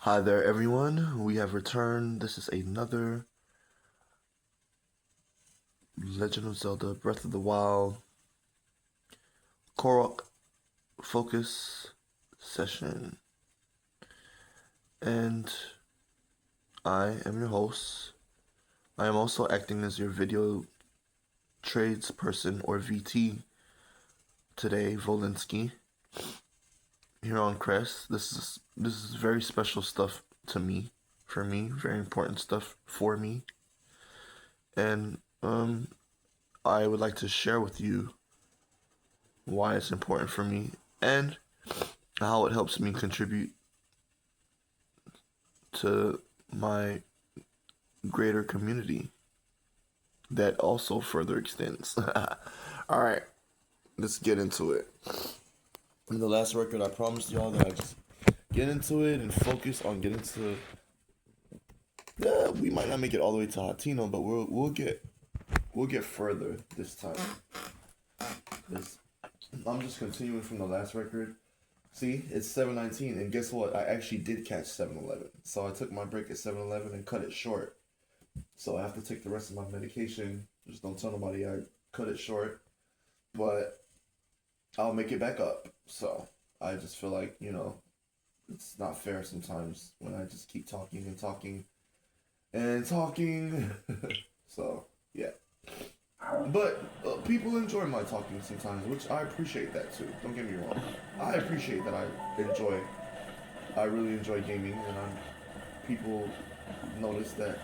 Hi there, everyone. We have returned. This is another Legend of Zelda Breath of the Wild Korok focus session. And I am your host. I am also acting as your video tradesperson or VT today, Volinsky, here on Qroz. This is very special stuff to me, for me, very important stuff for me. And I would like to share with you why it's important for me and how it helps me contribute to my greater community that also further extends. All right, let's get into it. In the last record, I promised y'all that I just get into it and focus on getting to. Yeah, we might not make it all the way to Hatino, but we'll get further this time. I'm just continuing from the last record. See, it's 7:19, and guess what? I actually did catch 7-Eleven. So I took my break at 7-Eleven and cut it short. So I have to take the rest of my medication. Just don't tell nobody I cut it short. But I'll make it back up. So I just feel like, it's not fair sometimes when I just keep talking and talking and talking. So, yeah. But people enjoy my talking sometimes, which I appreciate that too. Don't get me wrong. I appreciate that I really enjoy gaming, and people notice that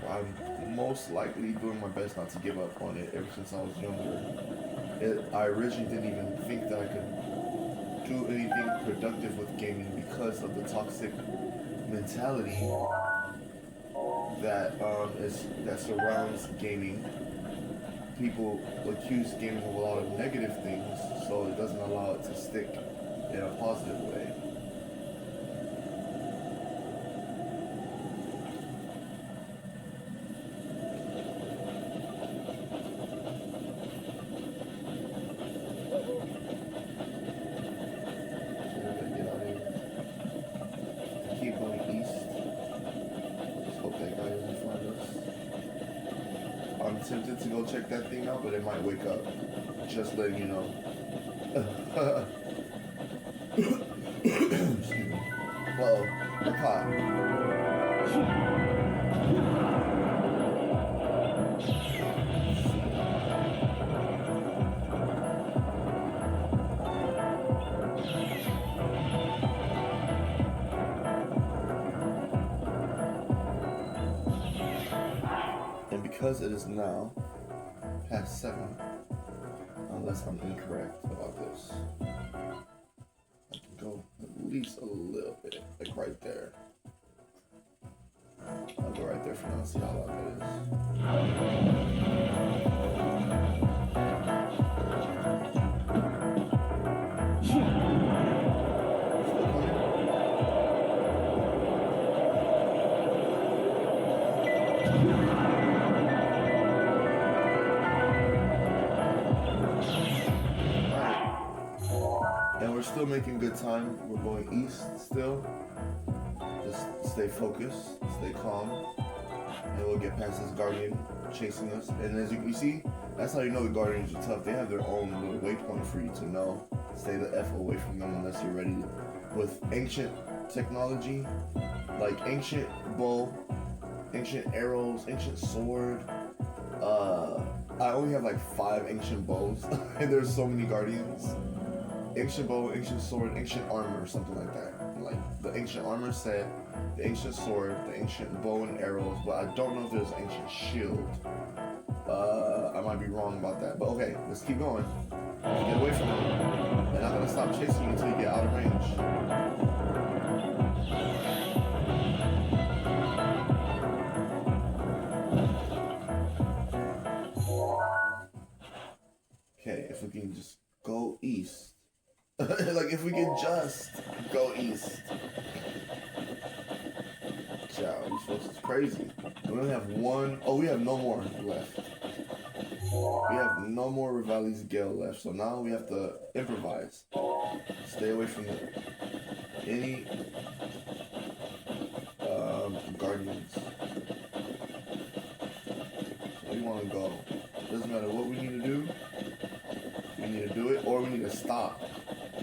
I'm most likely doing my best not to give up on it ever since I was younger. I originally didn't even think that I could do anything productive with gaming because of the toxic mentality that surrounds gaming. People accuse gaming of a lot of negative things, so it doesn't allow it to stick in a positive way. So we're gonna get out here and keep going east. Just hope that guy doesn't find us. I'm tempted to go check that thing out, but it might wake up. Just letting you know. Excuse me. Uh-oh, we're caught. And because it is now past 7, unless I'm incorrect about this, I can go at least a little bit, like right there. I'll go right there for now and see how long it is. Still coming? Alright. And we're still making good time. We're going east still. Just stay focused, stay calm, and we'll get past this guardian chasing us. And as you see, that's how you know the guardians are tough. They have their own little waypoint for you to know. Stay the F away from them unless you're ready. With ancient technology, like ancient bow, ancient arrows, ancient sword. I only have like 5 ancient bows, and there's so many guardians. Ancient bow, ancient sword, ancient armor, or something like that. Like the ancient armor set, the ancient sword, the ancient bow and arrows, but I don't know if there's an ancient shield. I might be wrong about that, but okay, let's keep going. Get away from them. They're not gonna stop chasing you until you get out of range. Okay, if we can just go east. Like if we can just go east. Chow, these folks is crazy. We only have one. Oh, we have no more left. We have no more Rivali's Gale left, so now we have to improvise. Stay away from any guardians. We want to go. Doesn't matter what we need to do. We need to do it, or we need to stop.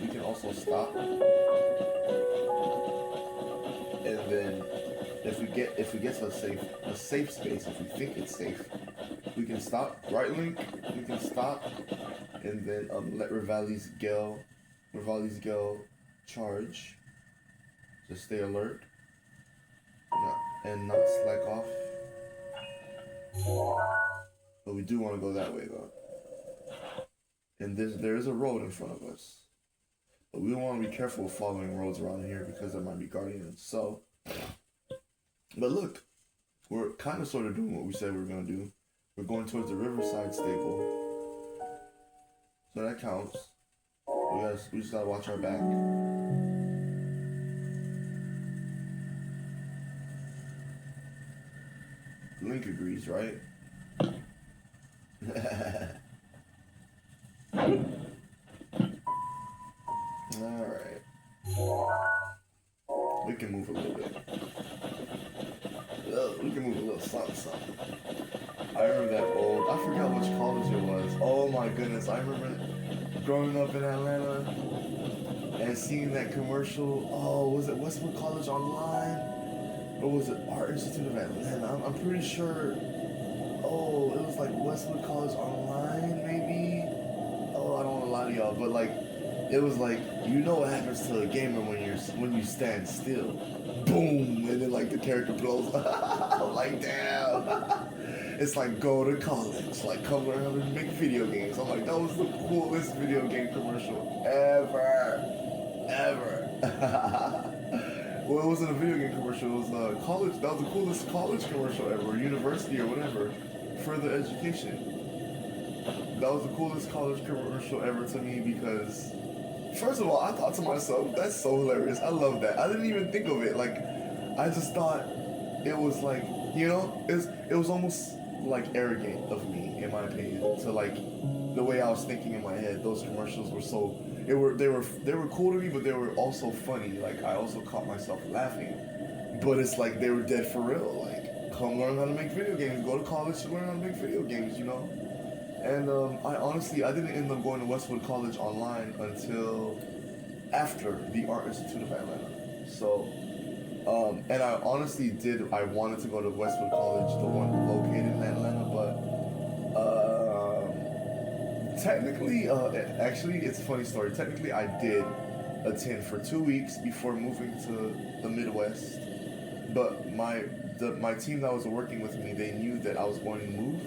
We can also stop. And then if we get to a safe space, if we think it's safe, we can stop. Right, Link? We can stop, and then let Rivali's Gale charge. Just stay alert, and not slack off. But we do want to go that way though. And there is a road in front of us. But we want to be careful following roads around here because there might be guardians. So, but look, we're kind of sort of doing what we said we were going to do. We're going towards the Riverside stable. So that counts. We just gotta watch our back. Link agrees, right? Alright. We can move a little bit. We can move a little something. I remember that old, I forgot which college it was. Oh my goodness, I remember growing up in Atlanta and seeing that commercial. Oh, was it Westwood College Online? Or was it Art Institute of Atlanta? I'm pretty sure. Oh, it was like Westwood College Online, maybe? Oh, I don't want to lie to y'all, but like, it was like, you know what happens to a gamer when you stand still. Boom! And then like the character blows. I'm like, damn. It's like, go to college. Like, come learn how to make video games. I'm like, that was the coolest video game commercial ever. Well, it wasn't a video game commercial. It was college. That was the coolest college commercial ever, or university or whatever. Further education. That was the coolest college commercial ever to me because, first of all, I thought to myself, that's so hilarious. I love that. I didn't even think of it. Like, I just thought it was like, you know, it was almost like arrogant of me, in my opinion, to like the way I was thinking in my head. Those commercials were so, they were cool to me, but they were also funny. Like, I also caught myself laughing, but it's like they were dead for real. Like, come learn how to make video games. Go to college to learn how to make video games, you know. And I didn't end up going to Westwood College Online until after the Art Institute of Atlanta. So, and I honestly I wanted to go to Westwood College, the one located in Atlanta, but technically, actually, it's a funny story. Technically, I did attend for 2 weeks before moving to the Midwest. But my team that was working with me, they knew that I was going to move.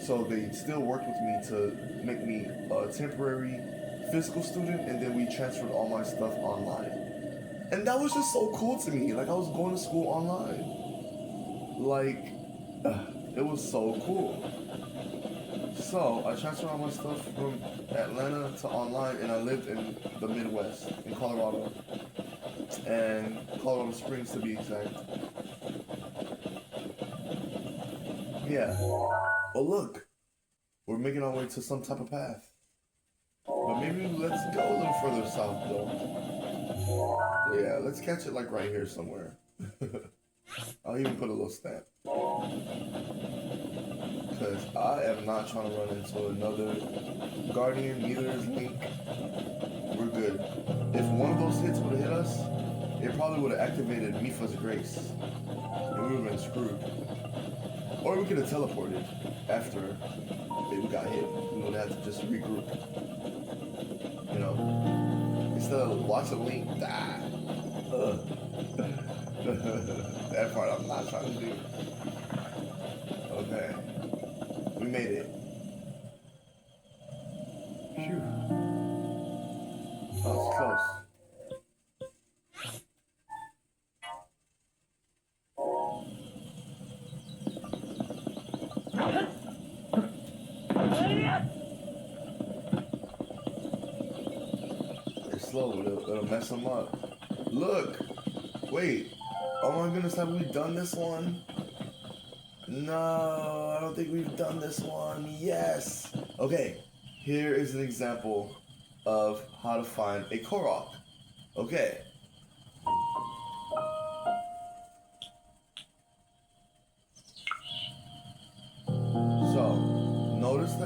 So they still worked with me to make me a temporary physical student, and then we transferred all my stuff online. And that was just so cool to me. Like, I was going to school online. Like, it was so cool. So I transferred all my stuff from Atlanta to online, and I lived in the Midwest, in Colorado. And Colorado Springs, to be exact. Yeah. Well, look, we're making our way to some type of path. But maybe let's go a little further south, though. Yeah, let's catch it like right here somewhere. I'll even put a little stamp. Because I am not trying to run into another Guardian, neither is Link. We're good. If one of those hits would have hit us, it probably would have activated Mifa's Grace. And we would have been screwed. Or we could have teleported after we got hit. We would have to just regroup. You know? Instead of watching Link die. That part I'm not trying to do. Okay. We made it. Phew. That was close. It's slow, it'll mess them up. Look! Wait. Oh my goodness, have we done this one? No, I don't think we've done this one. Yes! Okay, here is an example of how to find a Korok. Okay.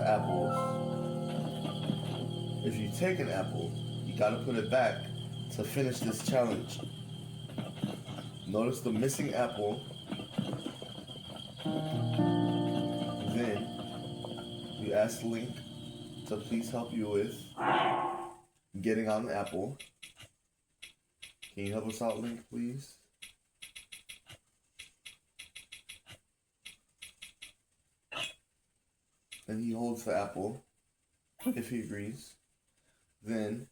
apples. If you take an apple, you gotta put it back to finish this challenge. Notice the missing apple. Then you ask Link to please help you with getting on the apple. Can you help us out, Link, please? And he holds the apple, if he agrees. Then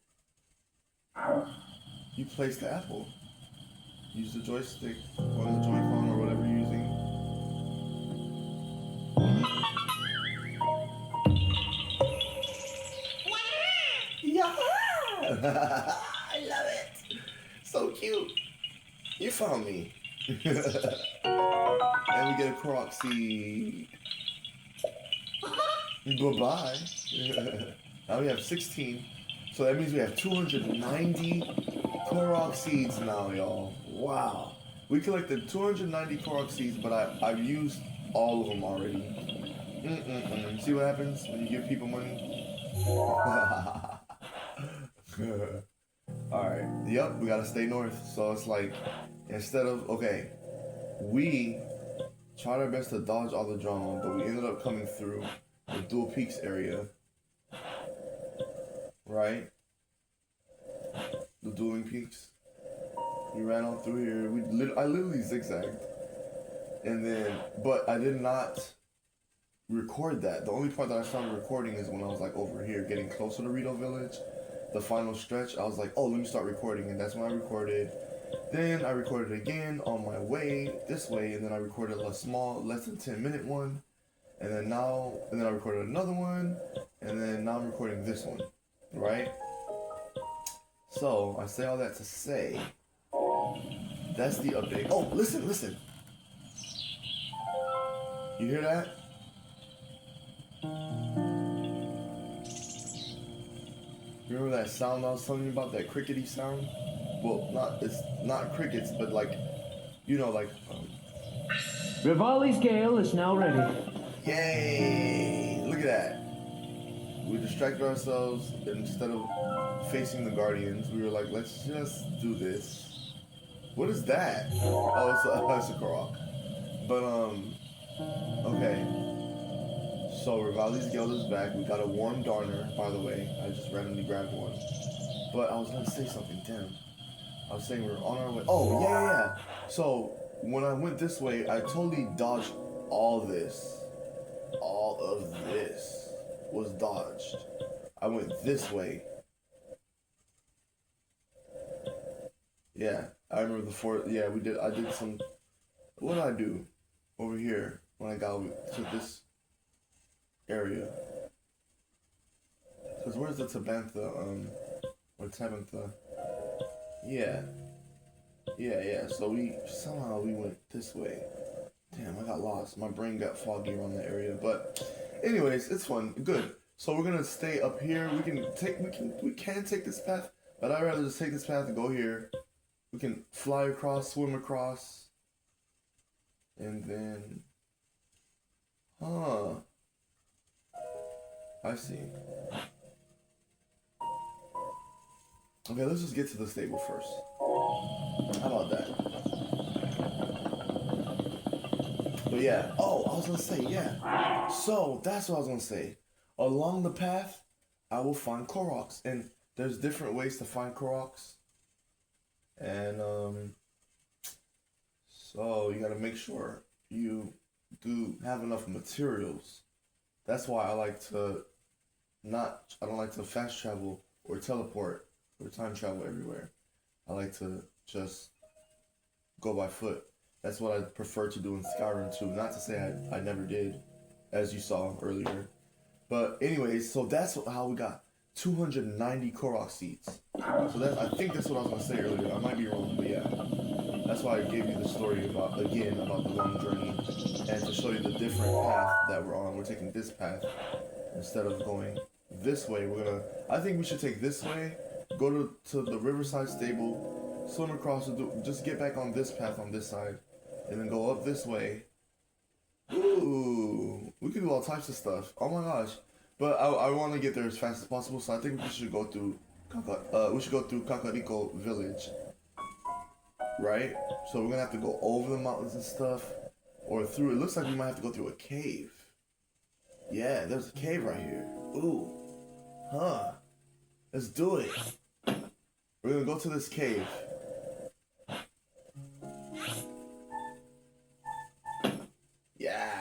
you place the apple. Use the joystick on the Joy-Con or whatever you're using. Yeah! I love it! So cute! You found me! And we get a Korok seed. Bye-bye. Now we have 16. So that means we have 290 Korok seeds now, y'all. Wow. We collected 290 Korok seeds, but I've used all of them already. See what happens when you give people money? Alright. Yep, we gotta stay north. So it's like, instead of, okay, we tried our best to dodge all the drama, but we ended up coming through the Dual Peaks area. Right? The Dueling Peaks. We ran on through here. I literally zigzagged. And then, but I did not record that. The only part that I started recording is when I was like over here getting closer to Rito Village. The final stretch, I was like, oh, let me start recording. And that's when I recorded. Then I recorded again on my way this way. And then I recorded a small, less than 10-minute one. And then I recorded another one. And then now I'm recording this one. Right? So, I say all that to say, that's the update. Oh, listen. You hear that? Remember that sound I was telling you about, that crickety sound? Well, it's not crickets, but like, you know, like... Rivali's Gale is now ready. Yay! Look at that. We distracted ourselves, and instead of facing the Guardians, we were like, let's just do this. What is that? Oh, it's a Korok. But, okay. So, Rivali's Gale is back. We got a Warm Darner, by the way. I just randomly grabbed one. But I was gonna say something, damn. I was saying we're on our way. Oh, yeah. So, when I went this way, I totally dodged all this. All of this was dodged. I went this way. Yeah, I remember the fourth. Yeah, I did some. What did I do over here when I got to this area? Because where's the Tabantha? Or Tabantha? Yeah. So somehow we went this way. Damn, I got lost. My brain got foggy around that area. But, anyways, it's fun. Good. So we're gonna stay up here. We can take this path, but I'd rather just take this path and go here. We can fly across, swim across, and then, I see. Okay, let's just get to the stable first. How about that? But yeah, I was gonna say, yeah. So, that's what I was gonna say. Along the path, I will find Koroks. And there's different ways to find Koroks. And, so you gotta make sure you do have enough materials. That's why I don't like to fast travel or teleport or time travel everywhere. I like to just go by foot. That's what I prefer to do in Skyrim too. Not to say I never did, as you saw earlier. But anyways, so that's how we got 290 Korok seeds. So I think that's what I was gonna say earlier. I might be wrong, but yeah. That's why I gave you the story about the long journey, and to show you the different path that we're on. We're taking this path instead of going this way. I think we should take this way, go to the Riverside stable, swim across, just get back on this path on this side, and then go up this way. Ooh, we can do all types of stuff. Oh my gosh. But I want to get there as fast as possible, so I think we should go through Kakariko Village, right? So we're gonna have to go over the mountains and stuff, or through. It looks like we might have to go through a cave. Yeah, there's a cave right here. Ooh, huh? Let's do it. We're gonna go to this cave. Yeah,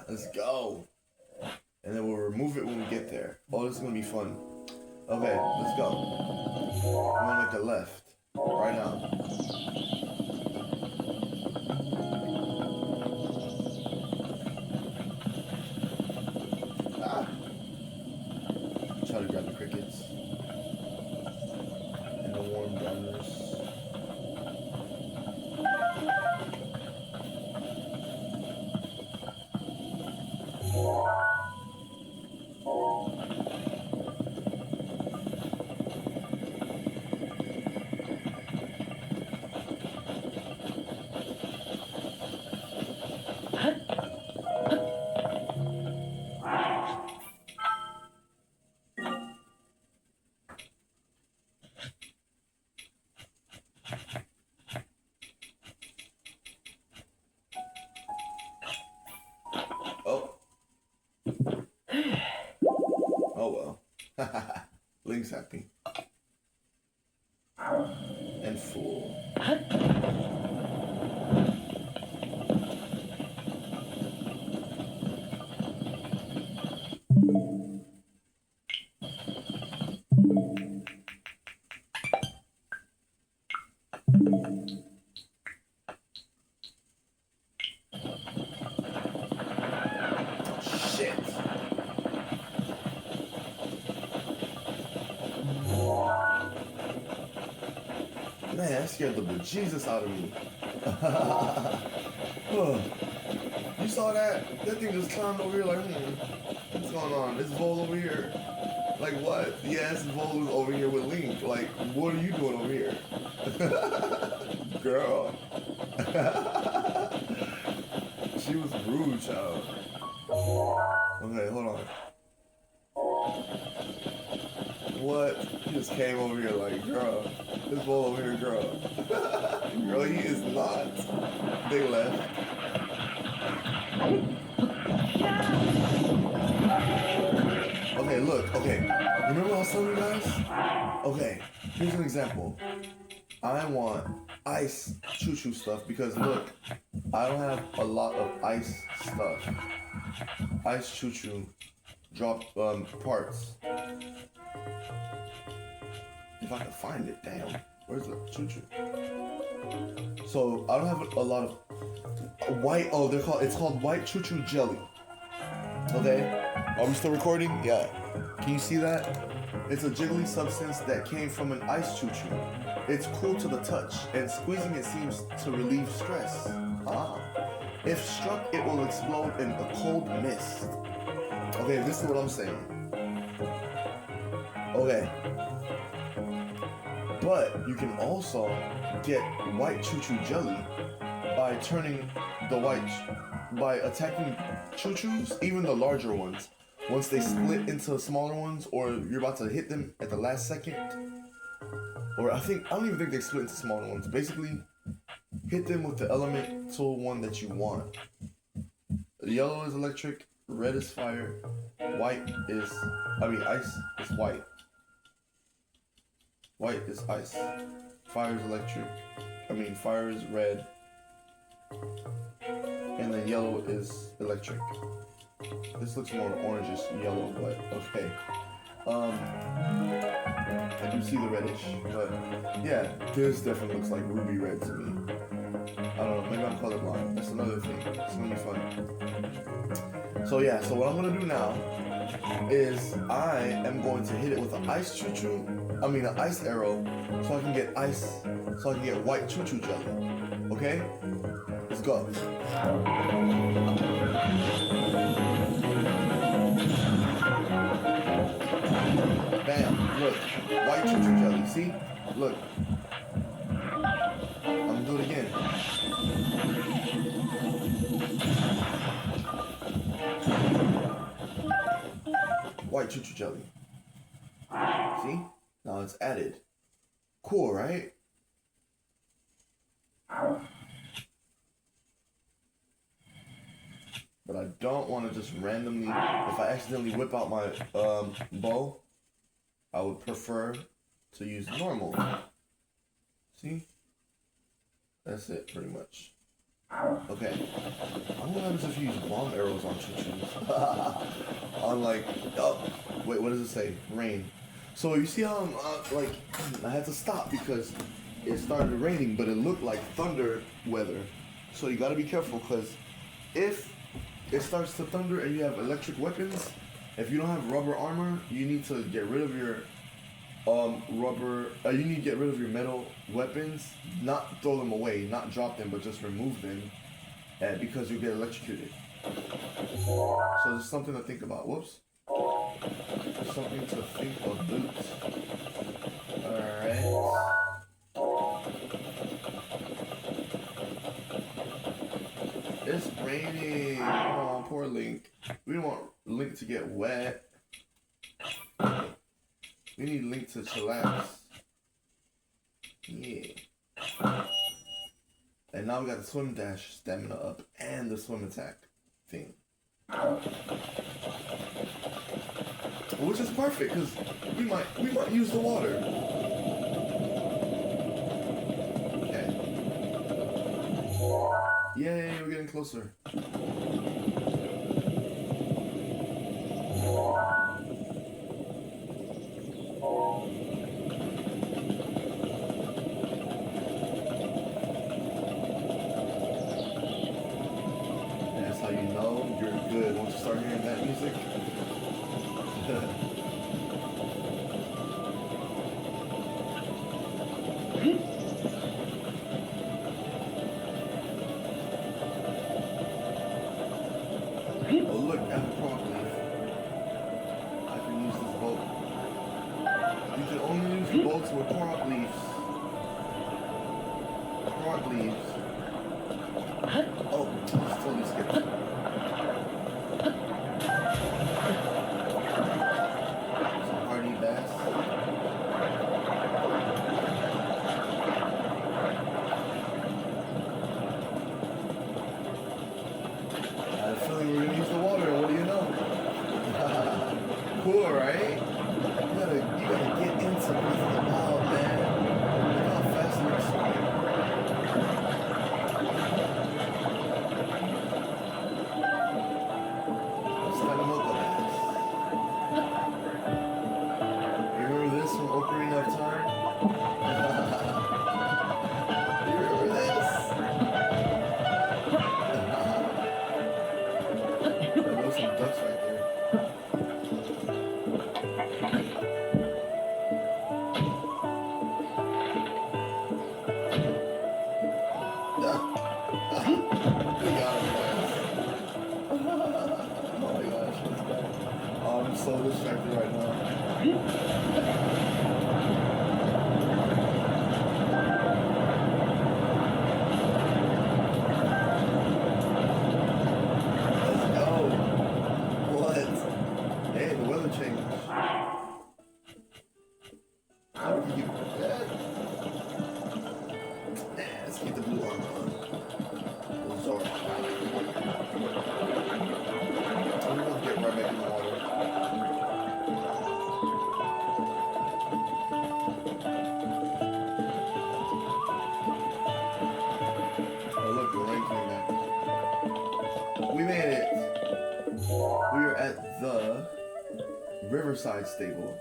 let's go. And then we'll remove it when we get there. Oh, this is gonna be fun. Okay, let's go. I'm gonna make a left right now. Ah. Try to grab the crickets and the warm gunners. Oh well. Link's happy. And full. Shit. Man, that scared the bejesus out of me. You saw that? That thing just climbed over here like, what's going on? It's Vol over here. Like what? Yes, Vol is over here with Link. Like, what are you doing over here? Girl. She was rude, child. Okay, hold on. What? He just came over here like, girl. This Vol over here, girl. Girl, he is not. They left. Okay, look, okay. Remember what I was telling you guys? Okay, here's an example. I want ice choo-choo stuff because look, I don't have a lot of ice stuff. Ice choo-choo drop parts. If I can find it, damn. Where's the choo-choo? So I don't have a lot of white. Oh, it's called white choo-choo jelly. Okay. Are we still recording? Yeah. Can you see that? It's a jiggly substance that came from an ice choo-choo. It's cool to the touch, and squeezing it seems to relieve stress. Ah. If struck, it will explode in a cold mist. Okay, this is what I'm saying. Okay. But you can also get white choo-choo jelly by turning the by attacking choo-choos, even the larger ones. Once they split into smaller ones, or you're about to hit them at the last second, or I don't even think they split into smaller ones. Basically, hit them with the elemental one that you want. Yellow is electric, red is fire, ice is white. White is ice, fire is electric, fire is red, and then yellow is electric. This looks more orangish yellow, but okay. I do see the reddish, but yeah, this definitely looks like ruby red to me. I don't know, maybe I'm colorblind. That's another thing. It's gonna be fun. So yeah, so what I'm gonna do now is I am going to hit it with an ice choo-choo. An ice arrow, so I can get white choo-choo jelly. Okay? Let's go. Bam, look, white choo-choo jelly, see? Look. I'm gonna do it again. it's added. Cool, right? But I don't want to just randomly, if I accidentally whip out my bow, I would prefer to use normal. See? That's it, pretty much. Okay. I'm gonna just use bomb arrows on choo-choos. On like, oh, wait, what does it say? Rain. So you see how I'm, like, I had to stop because it started raining, but it looked like thunder weather. So you gotta be careful, because if it starts to thunder and you have electric weapons, if you don't have rubber armor, you need to get rid of your you need to get rid of your metal weapons, not throw them away, not drop them, but just remove them, because you get electrocuted. So there's something to think about. Whoops. There's something to think about. Alright. It's raining. Oh, poor Link. We don't want Link to get wet. We need Link to chillax. Yeah. And now we got the swim dash stamina up and the swim attack thing. Which is perfect, because we might use the water. Okay. Yay, we're getting closer. That's how you know you're good once you start hearing that music. Oh look, I have a Korok leaf. I can use this boat. You can only use boats with Korok leaves. Korok leaves. Oh, just totally skipped. Some hardy bass. I had a feeling we were gonna use the water. What do you know? Cool, right? You gotta get into Breath of the Wild, man. Look how fast you're swimming. It's time to milk the bass. You remember this from Ocarina of Time? You remember this? There was some ducks right there. I'm so distracted right now. Let's go. What? Hey, the weather changed. How do you get that? Nah, let's keep the blue armor on. Zora. I'm gonna get right back in the water. Oh look, the rain came back. We made it. We are at the Riverside Stable.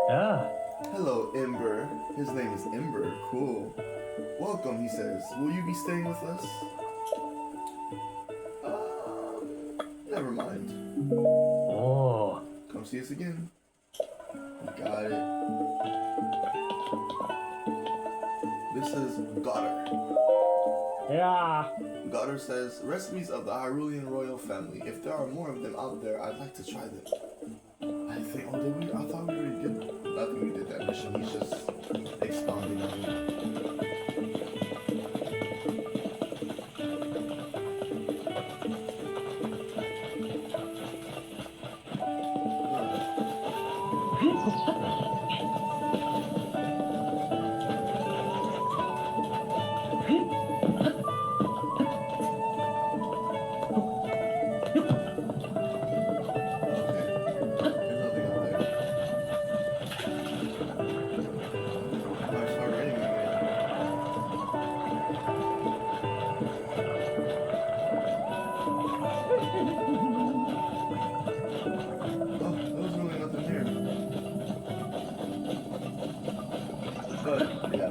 Ah, Hello, Ember. His name is Ember. Cool. Welcome, he says. Will you be staying with us? Never mind. oh, Come see us again. You got it. This is Goddard. yeah. Goddard says, recipes of the Hyrulean royal family. If there are more of them out there, I'd like to try them. I think, oh, did we? I thought we already did. I think we did that mission. He's just expounding on it.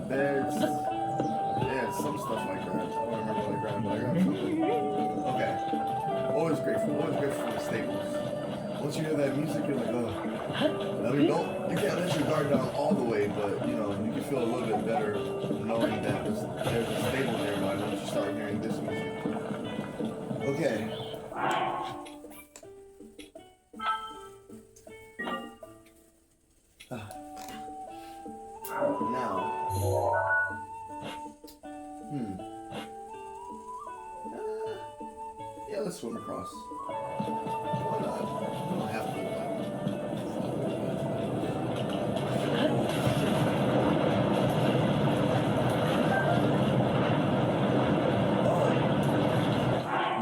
Beds. Yeah, some stuff like that. I don't remember what I grabbed, but I grabbed something. Okay. Always grateful for the staples. Once you hear that music, you're like, oh. I mean, you can't let your guard down all the way, but, you know, you can feel a little bit better knowing that there's a stable nearby once you start hearing this music. Okay. Now. Yeah, let's swim across. Why not? We don't have to.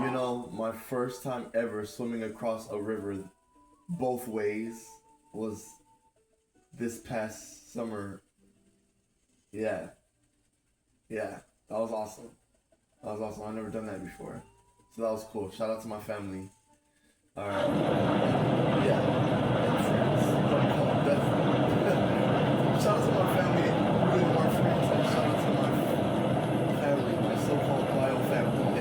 You know, my first time ever swimming across a river both ways was this past summer. Yeah, that was awesome. I've never done that before, so that was cool. Shout out to my family. All right. Yeah, and friends. Shout out to my family who really are friends, and shout out to my family, my so-called bio family.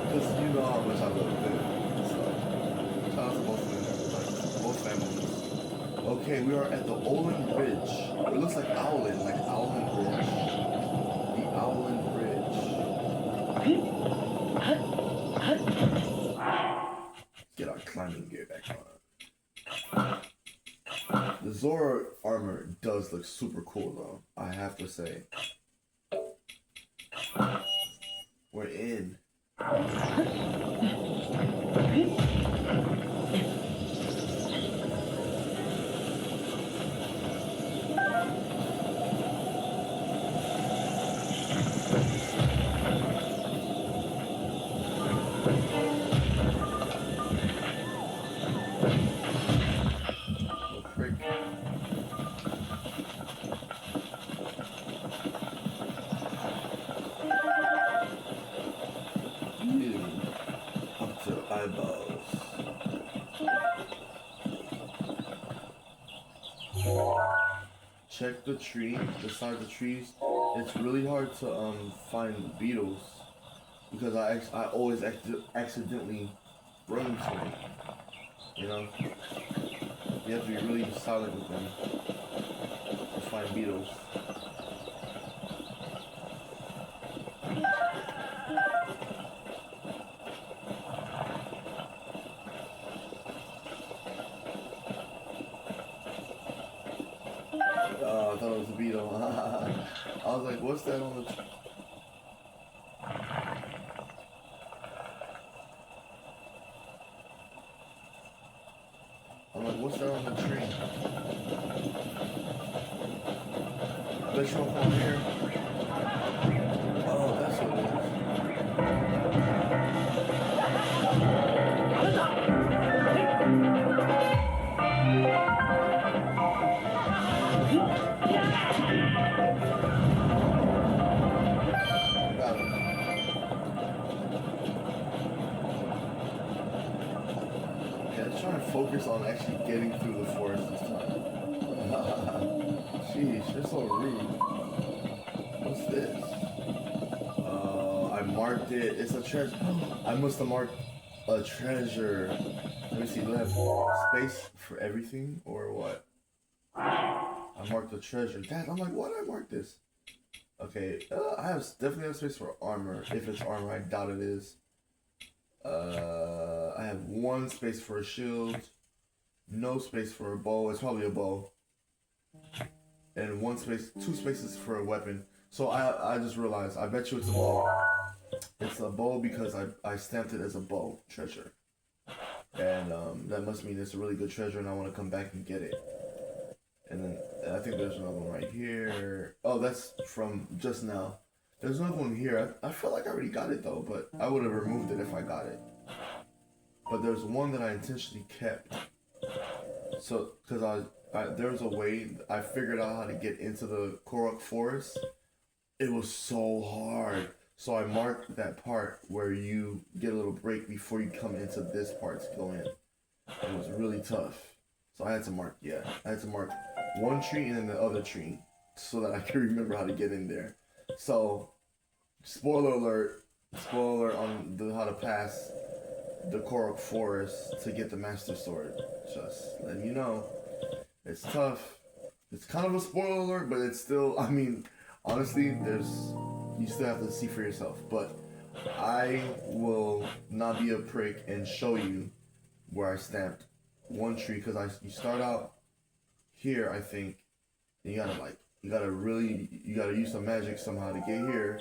Because you know how much I love them. So shout out to both of them, both families. Okay, we are at the Olin Bridge. It looks like Owlin Bridge. The Owlin Bridge. Get our climbing gear back on. The Zora armor does look super cool though, I have to say. We're in. Check the tree, beside the trees. It's really hard to find beetles because I always accidentally run into them. You know, you have to be really silent with them to find beetles. I thought it was a beetle. I was like, what's that on the tree? I'm like, what's that on the tree? Bet you won't come here. Oh, that's what it is. Focus on actually getting through the forest this time. Sheesh, you're so rude. What's this? I marked it. It's a treasure. I must have marked a treasure. Let me see. Do I have space for everything or what? I marked a treasure. Dad, I'm like, why did I mark this? Okay, I definitely have space for armor. If it's armor, I doubt it is. I have one space for a shield, no space for a bow. It's probably a bow, and two spaces for a weapon. So I just realized. I bet you it's a bow. It's a bow because I stamped it as a bow treasure. and that must mean it's a really good treasure, and I want to come back and get it. And then I think there's another one right here. Oh, that's from just now. There's another one here. I feel like I already got it though, but I would have removed it if I got it. But there's one that I intentionally kept. So, because there's a way I figured out how to get into the Korok forest. It was so hard. So I marked that part where you get a little break before you come into this part to go in. It was really tough. So I had to mark one tree and then the other tree so that I could remember how to get in there. So, spoiler alert on how to pass the Korok forest to get the Master Sword. Just letting you know. It's tough. It's kind of a spoiler alert, but it's still, I mean, honestly, you still have to see for yourself. But I will not be a prick and show you where I stamped one tree, because you start out here, I think, and you gotta use some magic somehow to get here.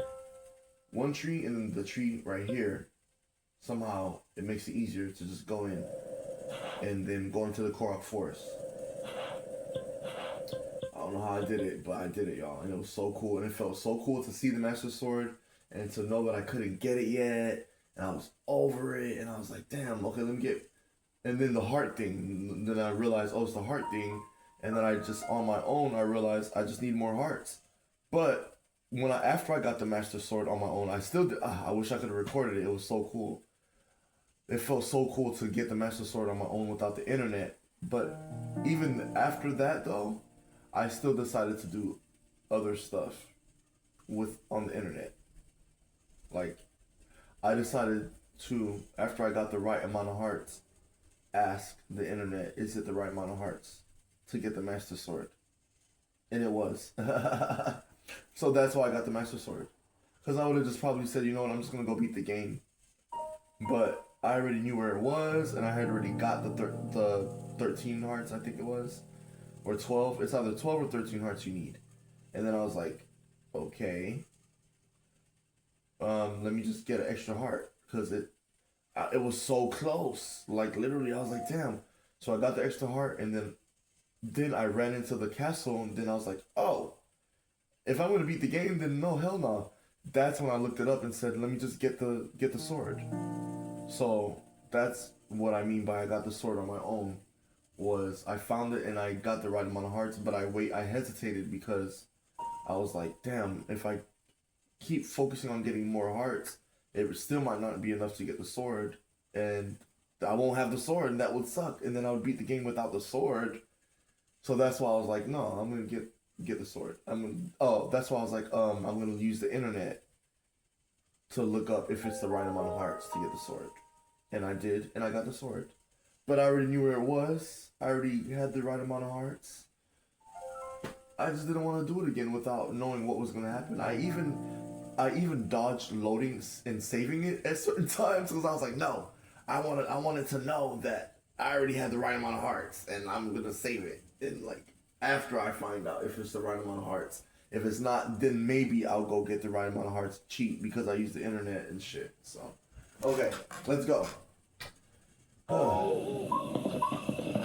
One tree and then the tree right here, somehow it makes it easier to just go in and then go into the Korok forest. I don't know how I did it, but I did it, y'all, and it was so cool, and it felt so cool to see the Master Sword and to know that I couldn't get it yet, and I was over it, and I was like, damn, okay, let me get. And then the heart thing, then I realized, oh, it's the heart thing. And then on my own, I realized I just need more hearts. But after I got the Master Sword on my own, I still did, I wish I could have recorded it. It was so cool. It felt so cool to get the Master Sword on my own without the internet. But even after that, though, I still decided to do other stuff on the internet. Like, I decided to, after I got the right amount of hearts, ask the internet, is it the right amount of hearts to get the Master Sword? And it was. So that's why I got the Master Sword. Because I would have just probably said, you know what, I'm just going to go beat the game. But I already knew where it was, and I had already got the 13 hearts, I think it was. Or 12. It's either 12 or 13 hearts you need. And then I was like, okay. Let me just get an extra heart. Because it was so close. Like, literally, I was like, damn. So I got the extra heart, and then I ran into the castle, and then I was like, oh, if I'm going to beat the game, then no, hell no. That's when I looked it up and said, let me just get the sword. So that's what I mean by I got the sword on my own, was I found it and I got the right amount of hearts, but I hesitated because I was like, damn, if I keep focusing on getting more hearts, it still might not be enough to get the sword, and I won't have the sword, and that would suck, and then I would beat the game without the sword. So that's why I was like, no, I'm gonna get the sword. That's why I was like, I'm gonna use the internet to look up if it's the right amount of hearts to get the sword. And I did, and I got the sword. But I already knew where it was. I already had the right amount of hearts. I just didn't want to do it again without knowing what was gonna happen. I even dodged loading and saving it at certain times because I was like, no, I wanted to know that I already had the right amount of hearts, and I'm gonna save it. And like after I find out if it's the right amount of hearts. If it's not, then maybe I'll go get the right amount of hearts cheap because I use the internet and shit. So, okay, let's go. Oh.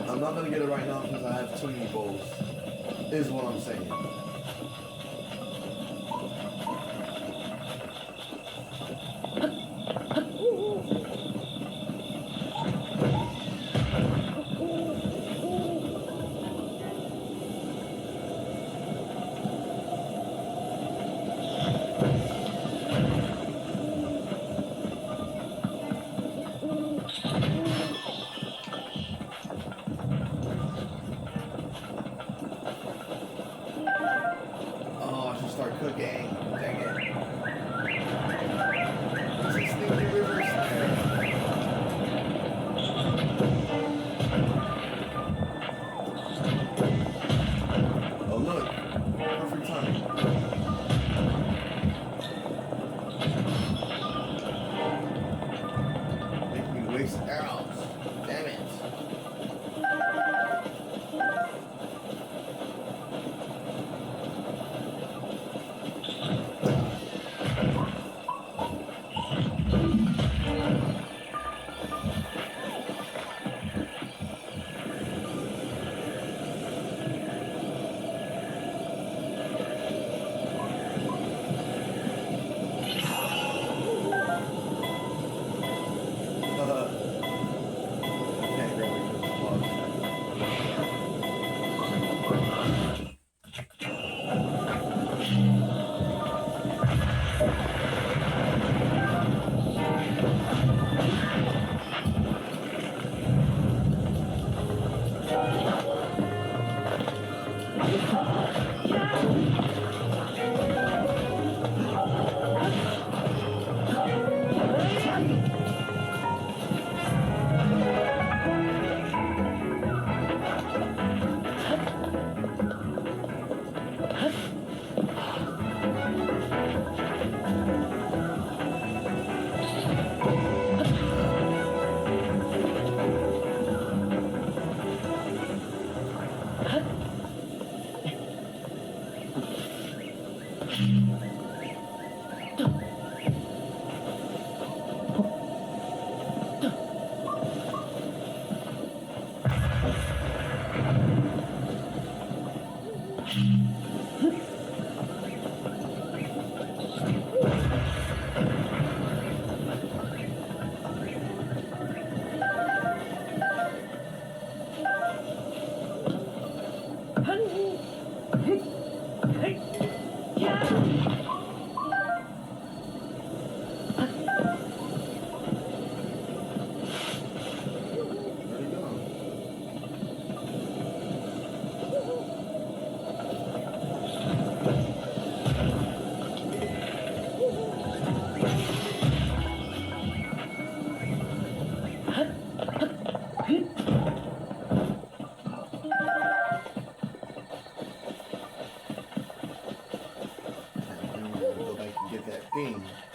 I'm not gonna get it right now because I have too many bowls. Is what I'm saying.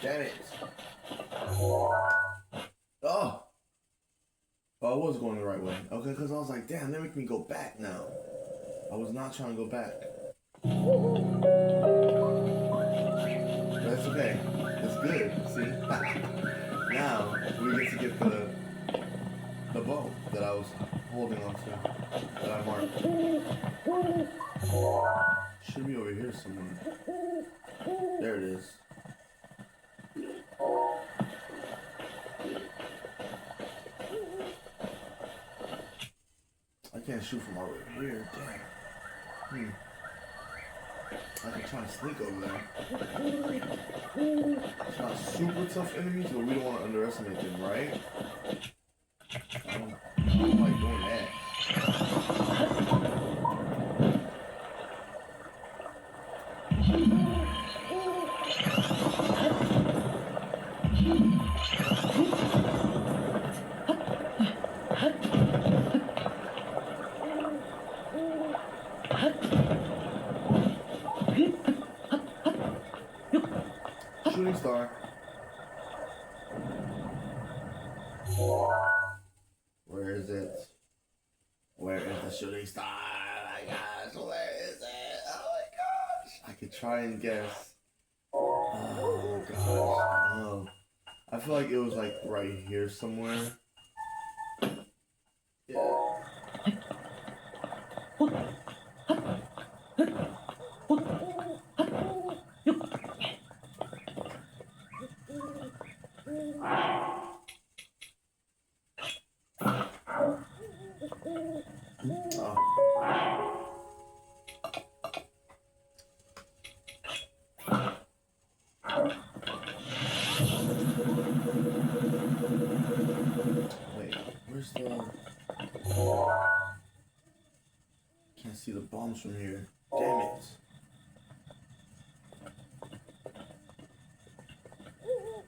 Damn it. Oh. Oh, I was going the right way. Okay, because I was like, damn, they make me go back now. I was not trying to go back. But that's okay. It's good. See? Now, we get to get the bow that I was holding on to. That I marked. Should be over here somewhere. There it is. I can't shoot from over here. Damn. I can try and sneak over there. It's not super tough enemies, but we don't want to underestimate them, right? I don't like doing that. Shooting star. Where is it? Where is the shooting star? Oh my gosh, where is it? Oh my gosh. I could try and guess. Oh gosh, I don't know. I feel like it was like right here somewhere. Yeah. Wait, where's the... Can't see the bombs from here. Damn it.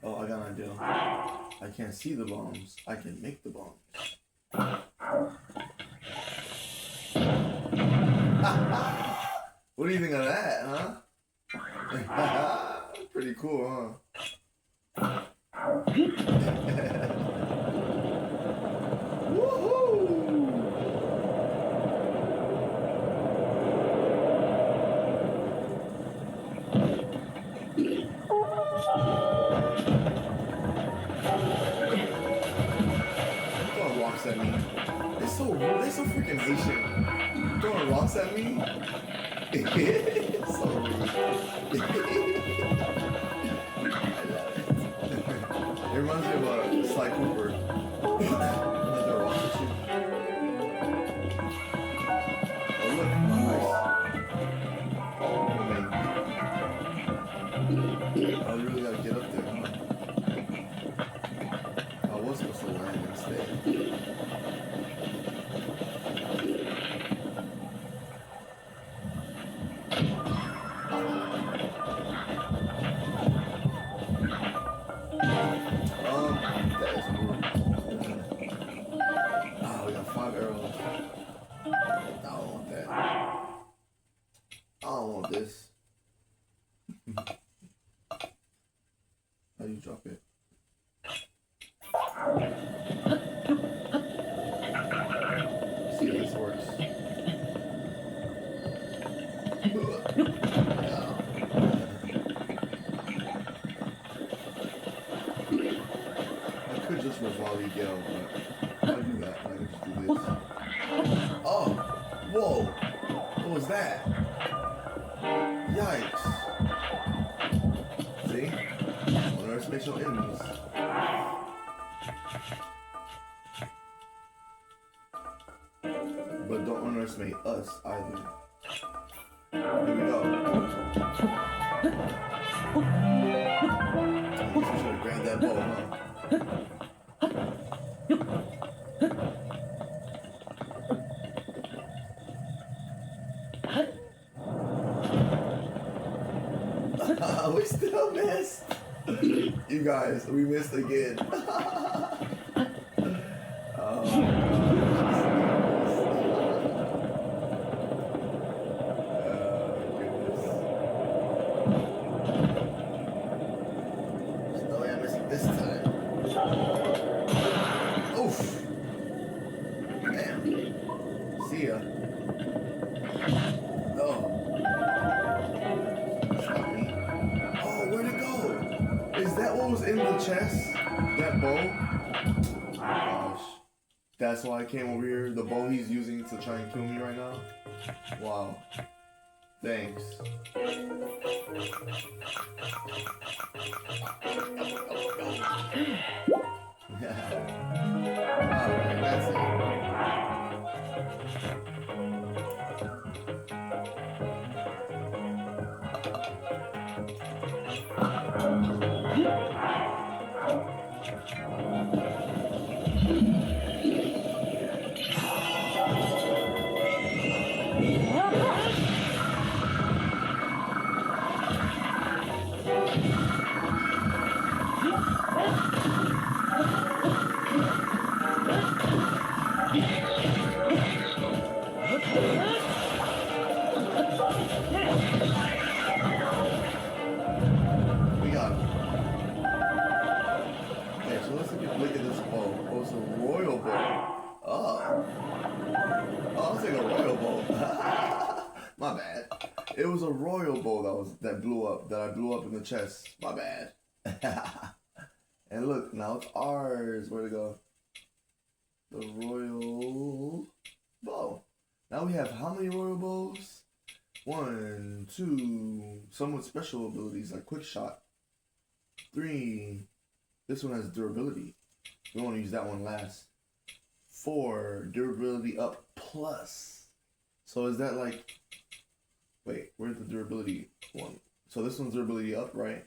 Oh, I got an idea. I can't see the bombs. I can make the bombs. What do you think of that, huh? Pretty cool, huh? Throwing rocks at me. They're so freaking Haitian. Throwing rocks at me. It's so rude. It reminds me of Sly Cooper. Throw rocks at you. Oh look, nice. Oh, you really gotta get up there, huh? I was supposed to land instead. That is cool. Oh, we got 5 arrows. I don't want that. I don't want this. How do you drop it? See if this works. I could just Rivali Gale, but I'll do that. I can just do this. Oh! Whoa! What was that? Yikes. See? Underestimate your enemies. But don't underestimate us either. Here we go. I guess we should have grabbed that bow, huh? We still missed. You guys, we missed again. Oh goodness. There's no way I'm missing this time. Oof. Damn. See ya. No. Where'd it go? Is that what was in the chest? That bow? Oh gosh. That's why I came over here. The bow he's using to try and kill me right now? Wow. Thanks. Alright, that's it. We got it. Okay, so let's look at this bow. Oh, it's a royal bow. Oh, I'll take a royal bow. My bad. It was a royal bow that I blew up in the chest. My bad. And look, now it's ours. Where'd it go? The royal bow. Now we have how many royal bows? 1, 2, some with special abilities like quick shot. 3, this one has durability. We want to use that one last. 4, durability up plus. So is that like, wait, where's the durability one? So this one's durability up, right?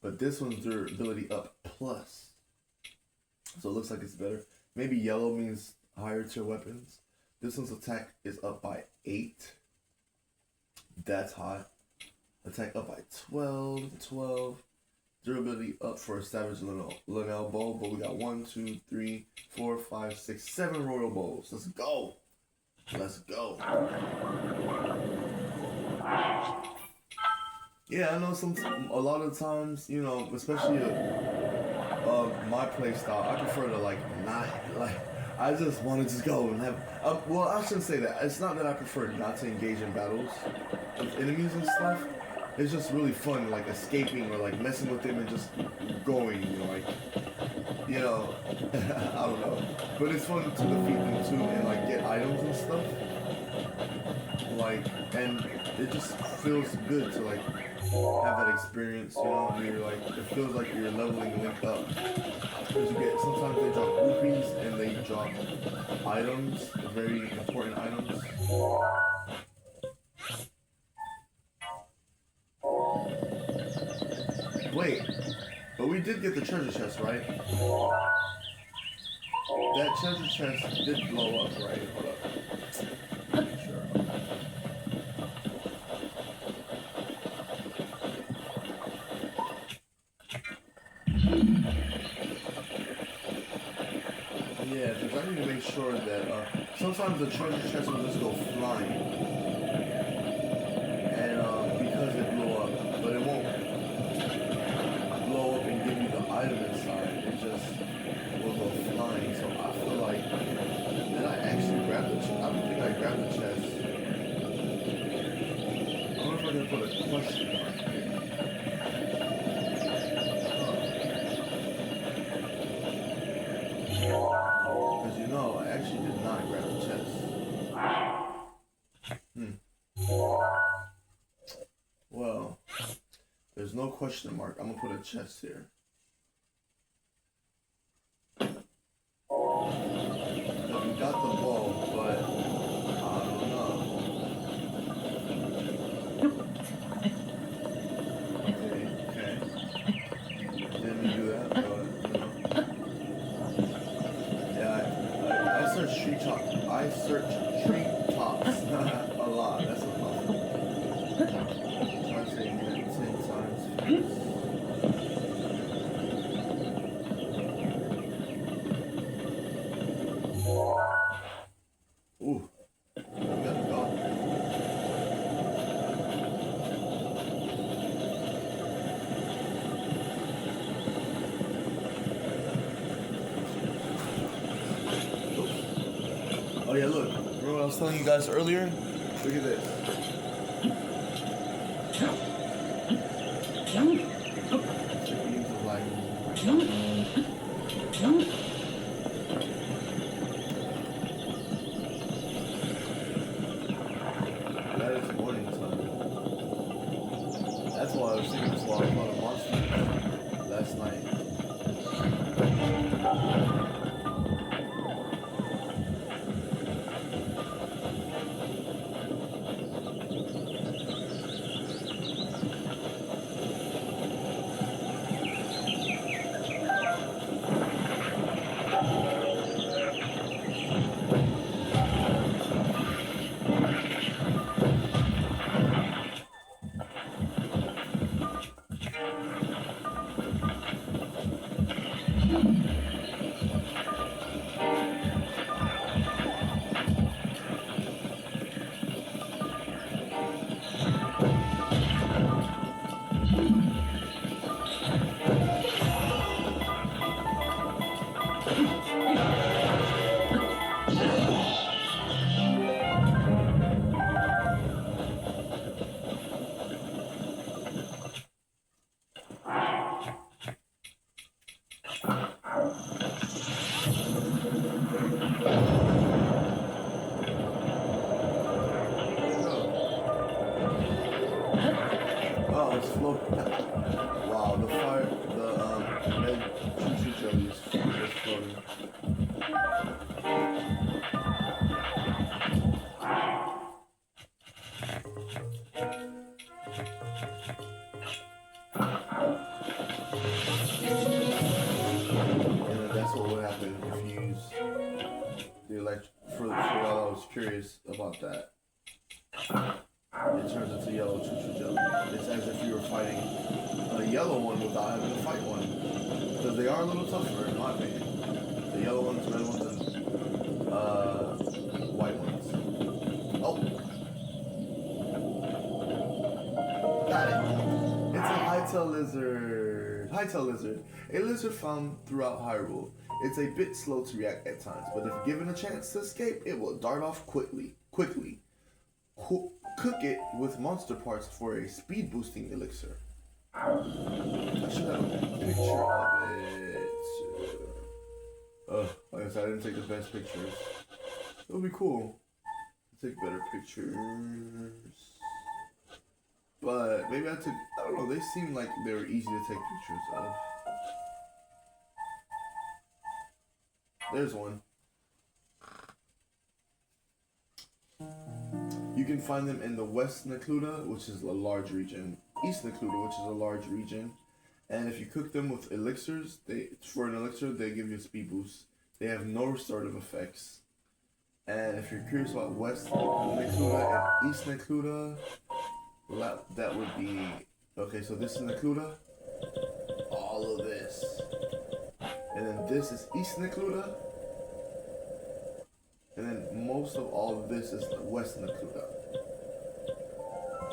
But this one's durability up plus. So it looks like it's better. Maybe yellow means higher tier weapons. This one's attack is up by 8. That's hot. Attack up by 12. Durability up for a Savage Linnell bow. But we got 1, 2, 3, 4, 5, 6, 7 royal bows. Let's go. Let's go. Yeah, I know a lot of times, you know, especially my play style, I prefer to I just want to just go and have, well, I shouldn't say that. It's not that I prefer not to engage in battles with enemies and stuff. It's just really fun, like escaping or like messing with them and just going, you know, like, you know, I don't know. But it's fun to defeat them too and like get items and stuff. Like, and it just feels good to like have that experience, you know, where you're like, it feels like you're leveling Link up. Because you get, sometimes they drop rupees and they drop items, very important items. Wait, but we did get the treasure chest, right? That treasure chest did blow up, right? Hold up. Sure. Yeah, because I need to make sure that sometimes the treasure chest will just go flying. And because it blew up, but it won't blow up and give you the item inside. It just will go flying. So I feel like, did I actually grab the chest? I don't think I grabbed the chest. question mark. Because you know, I actually did not grab the chest. Well, there's no question mark. I'm gonna put a chest here. So we got the bow, but I don't know. Okay. Didn't mean to do that, but you know. Yeah, I search tree tops. I search tree tops a lot. That's a lot. Try saying that 10 times. Ooh, we gotta go. Oh yeah, look. Remember what I was telling you guys earlier? Look at this. Beams of light. That is morning time. That's why I was thinking this while I was on a monster last night. Oh, it's floating. Wow, the fire, the red choo-choo jelly is just floating. And that's what would happen if you use the electric. For while I was curious about that. It turns into yellow choo-choo jelly. It's as if you were fighting a yellow one without having to fight one. Because they are a little tougher, in my opinion. The yellow ones, red ones, and white ones. Oh! Got it! It's a hightail lizard. Hightail lizard. A lizard found throughout Hyrule. It's a bit slow to react at times, but if given a chance to escape, it will dart off quickly. Cook it with monster parts for a speed boosting elixir. I should have a picture of it. Like I said, I didn't take the best pictures. It would be cool to take better pictures. But maybe I don't know, they seem like they were easy to take pictures of. There's one. You can find them in the West Necluda, which is a large region, East Necluda, which is a large region, and if you cook them with elixirs, for an elixir, they give you a speed boost. They have no restorative effects. And if you're curious about West Necluda and East Necluda, that would be, okay, so this is Necluda, all of this. And then this is East Necluda. And then most of all of this is the West Necluda.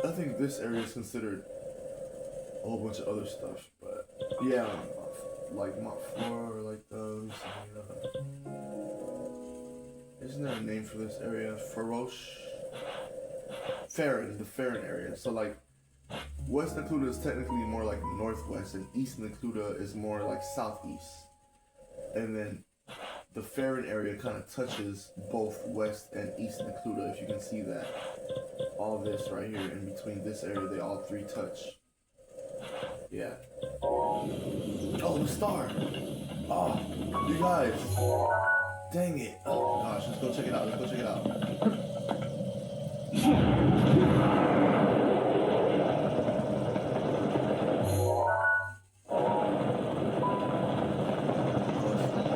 I think this area is considered a whole bunch of other stuff, but yeah, like Mont Flora, like those. Isn't there a name for this area? Faroche? Farron, the Farron area. So like West Includa is technically more like northwest, and East Includa is more like southeast. And then the Farron area kind of touches both West and East Includa, if you can see that. All this right here, in between this area, they all three touch. Yeah. Oh, the star! Oh, you guys! Dang it! Oh gosh, let's go check it out. Let's go check it out.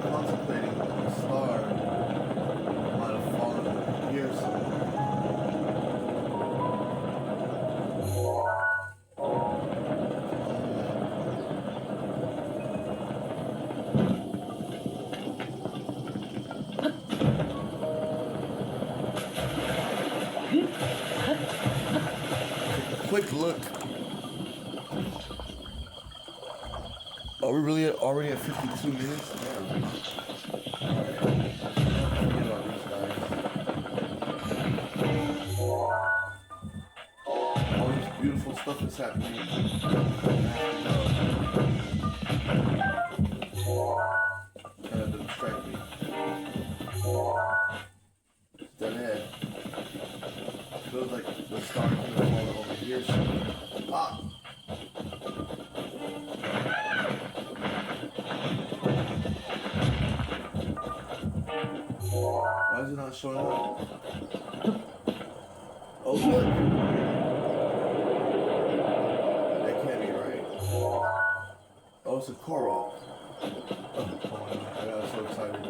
Contemplating the star might have fallen here somewhere. Quick look. Are we really already at 52 minutes? All this beautiful stuff is happening. Kind of distract me. Dead ahead. Feels like the star could have fallen over here somewhere. Ah! Why is it not showing up? Oh, look! That can't be right. Oh, it's a Korok. Oh my God, I got so excited.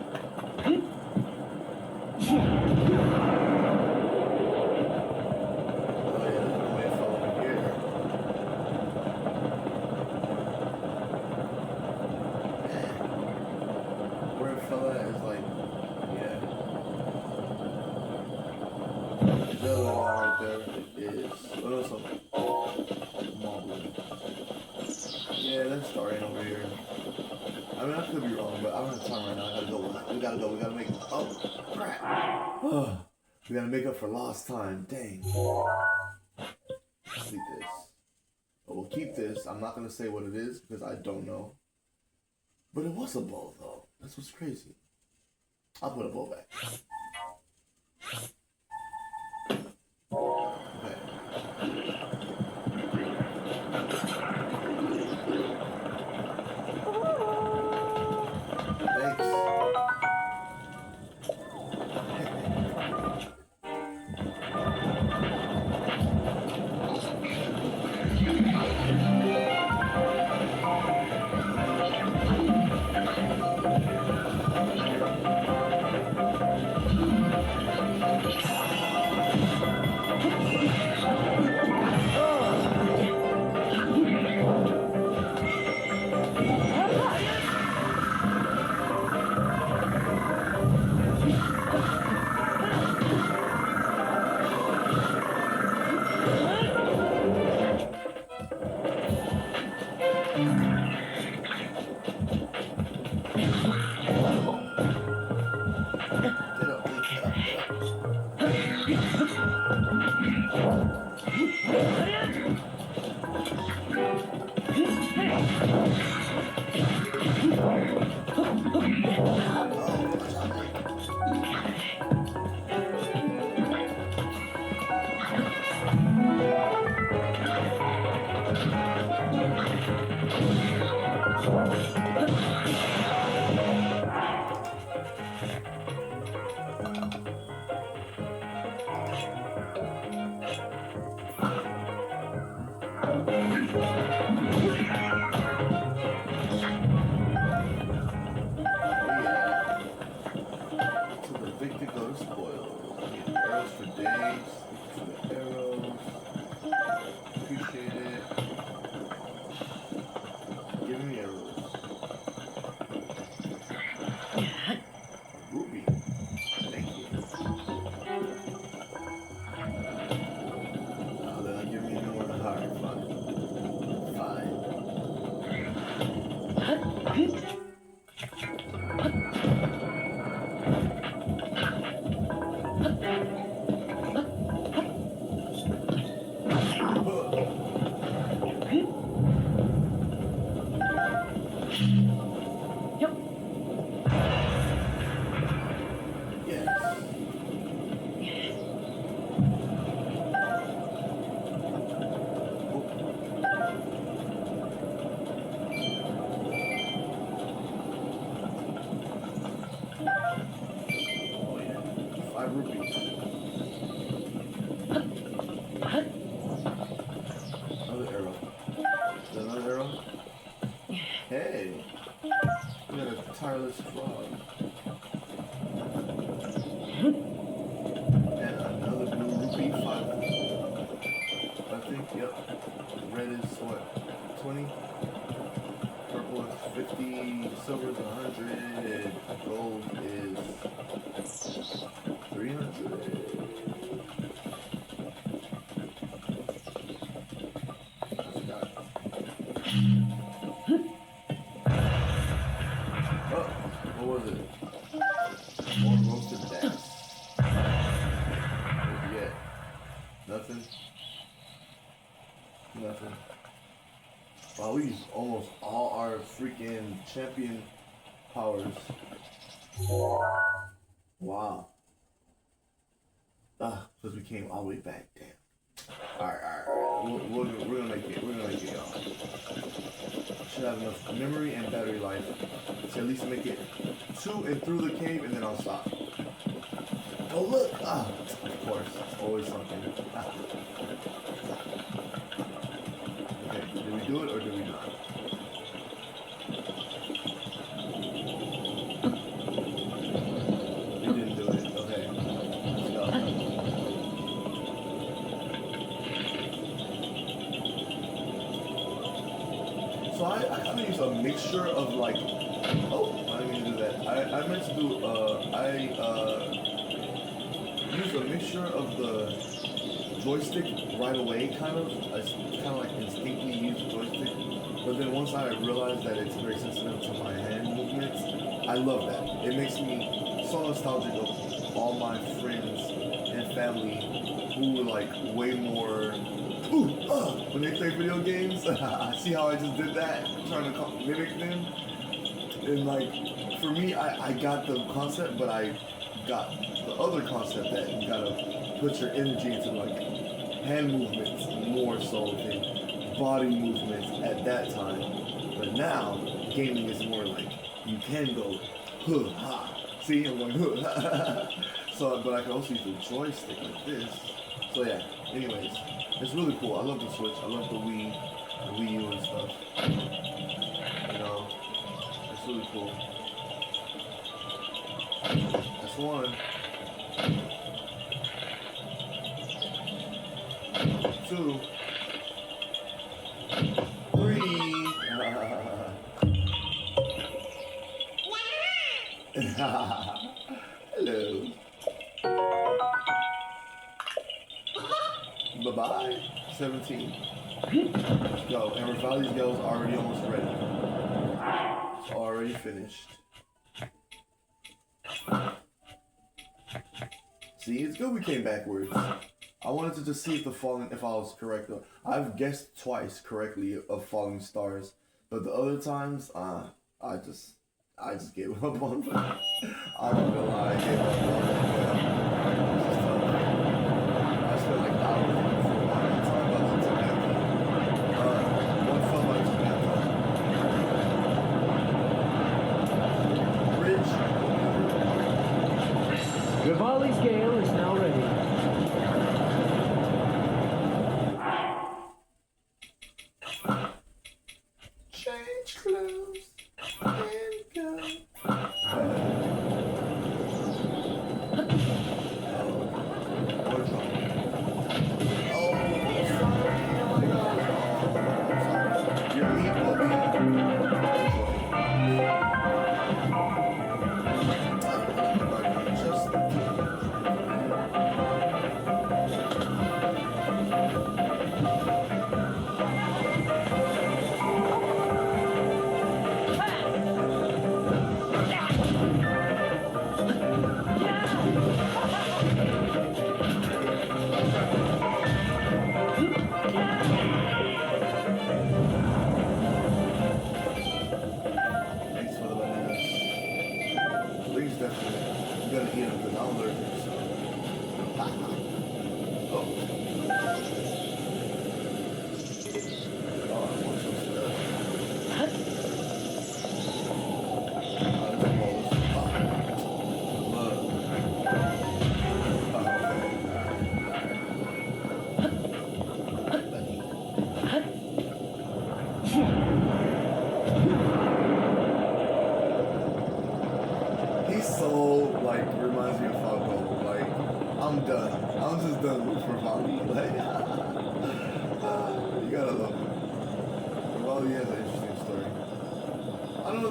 Zelda right there is. What else? Yeah, that star ain't over here. I mean, I could be wrong, but I don't have time right now. I gotta go. We gotta go. We gotta make. Oh, crap. We gotta make up for lost time. Dang. Let's keep this. But we'll keep this. I'm not gonna say what it is because I don't know. But it was a bow, though. That's what's crazy. I'll put a bow back. Okay. Thanks. Give me arrows. Colorless frog. And another blue rupee, 5. I think, yep. Red is what? 20? Purple is 50. Silver is 100. Gold is 300. Oh, what was it? More roasted bass. What'd you get? Nothing? Nothing. Wow, we used almost all our freaking champion powers. Wow. Because we came all the way back. Damn. Alright. We're gonna make it. We're gonna make it, y'all. Should have enough memory and battery life to at least make it to and through the cave, and then I'll stop. Oh, look! Of course. It's always something. Okay, did we do it or did we not? We didn't do it. Okay. Let's go. So I kind of use a mixture of like, oh, I didn't mean to do that. I meant to do, use a mixture of the joystick right away, kind of. I kind of like instinctively use the joystick. But then once I realized that it's very sensitive to my hand movements, I love that. It makes me so nostalgic of all my friends and family who were like way more when they play video games. See how I just did that? Trying to mimic them. And like, for me, I got the concept, but I got the other concept that you gotta put your energy into like hand movements more so than body movements at that time. But now, gaming is more like, you can go, huh, ha. See, I'm going, huh. So, but I can also use the joystick like this. So yeah, anyways, it's really cool. I love the Switch. I love the Wii U and stuff. You know, it's really cool. That's one. 2. 3. Hello. Bye-bye. 17. Let's go. And Rivali's Gale is already almost ready. It's already finished. See, it's good we came backwards. I wanted to just see if I was correct. I've guessed twice correctly of falling stars, but the other times, I just gave up on that. I'm not gonna lie, I gave up on that. I spent like hours looking for one. I'm talking about the Tamaki. One fun like Tamaki. Bridge. Rivali's Gale is now ready. Change clothes and go. Oh,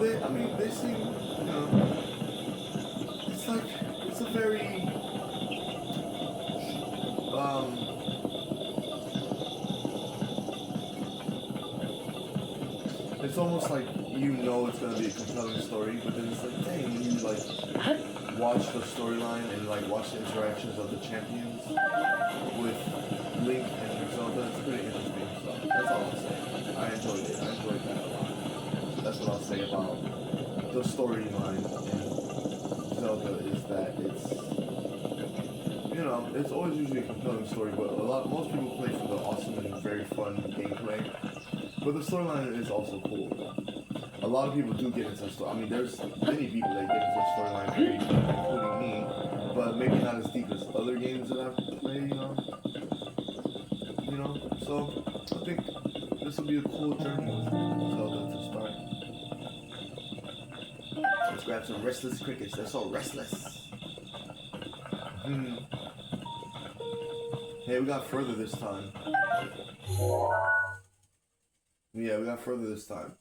know, they seem, you know, it's a very, it's almost like you know it's gonna be a compelling story, but then it's like, dang, when you like watch the storyline and like watch the interactions of the champions with Link and Zelda, it's pretty interesting. So that's all I'll say. I enjoyed it. I enjoyed that a lot. That's what I'll say about the storyline in Zelda is that it's, you know, it's always usually a compelling story, but most people play for the awesome and very fun gameplay. But the storyline is also cool. A lot of people do get into the story. I mean, there's many people that get into the storyline very deep, including me, but maybe not as deep as other games that I've played, you know. So I think this will be a cool journey with Zelda to start. Let's grab some restless crickets. They're so restless. Hey, we got further this time. Yeah, we got further this time.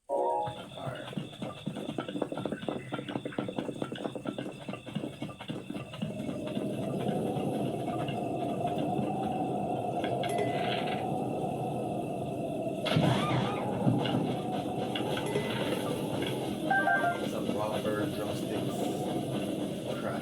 Alright. Some raw bird drumsticks. Crap.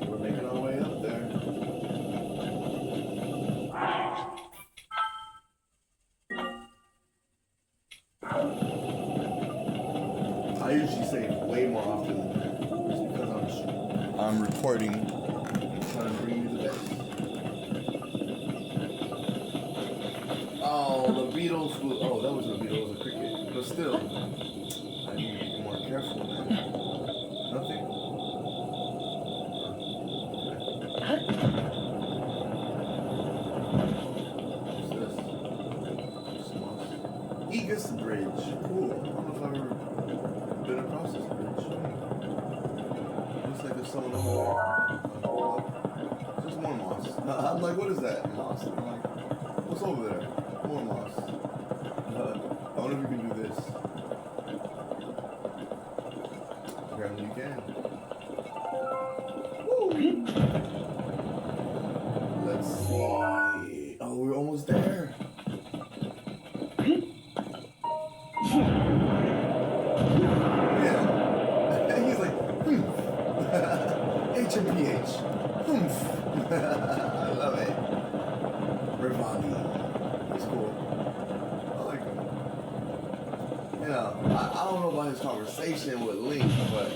We're making our way up there. I usually say way more often than that, just because I'm recording and trying to bring you the best. Oh, the Beatles flew. Oh, that wasn't a beetle, it was a cricket. But still, I need to be more careful, man. Nothing? Egus Bridge. Cool. I don't know if I've ever been across this bridge. Looks like there's someone over there. Just more moss. I'm like, what is that? Moss. I'm like, what's over there? More moss. I wonder if you can do this. Apparently you can. Woo! Let's see. Oh, we're almost there. HMPH. I love it. Rivani. He's cool. I like him. You know, I don't know about his conversation with Link, but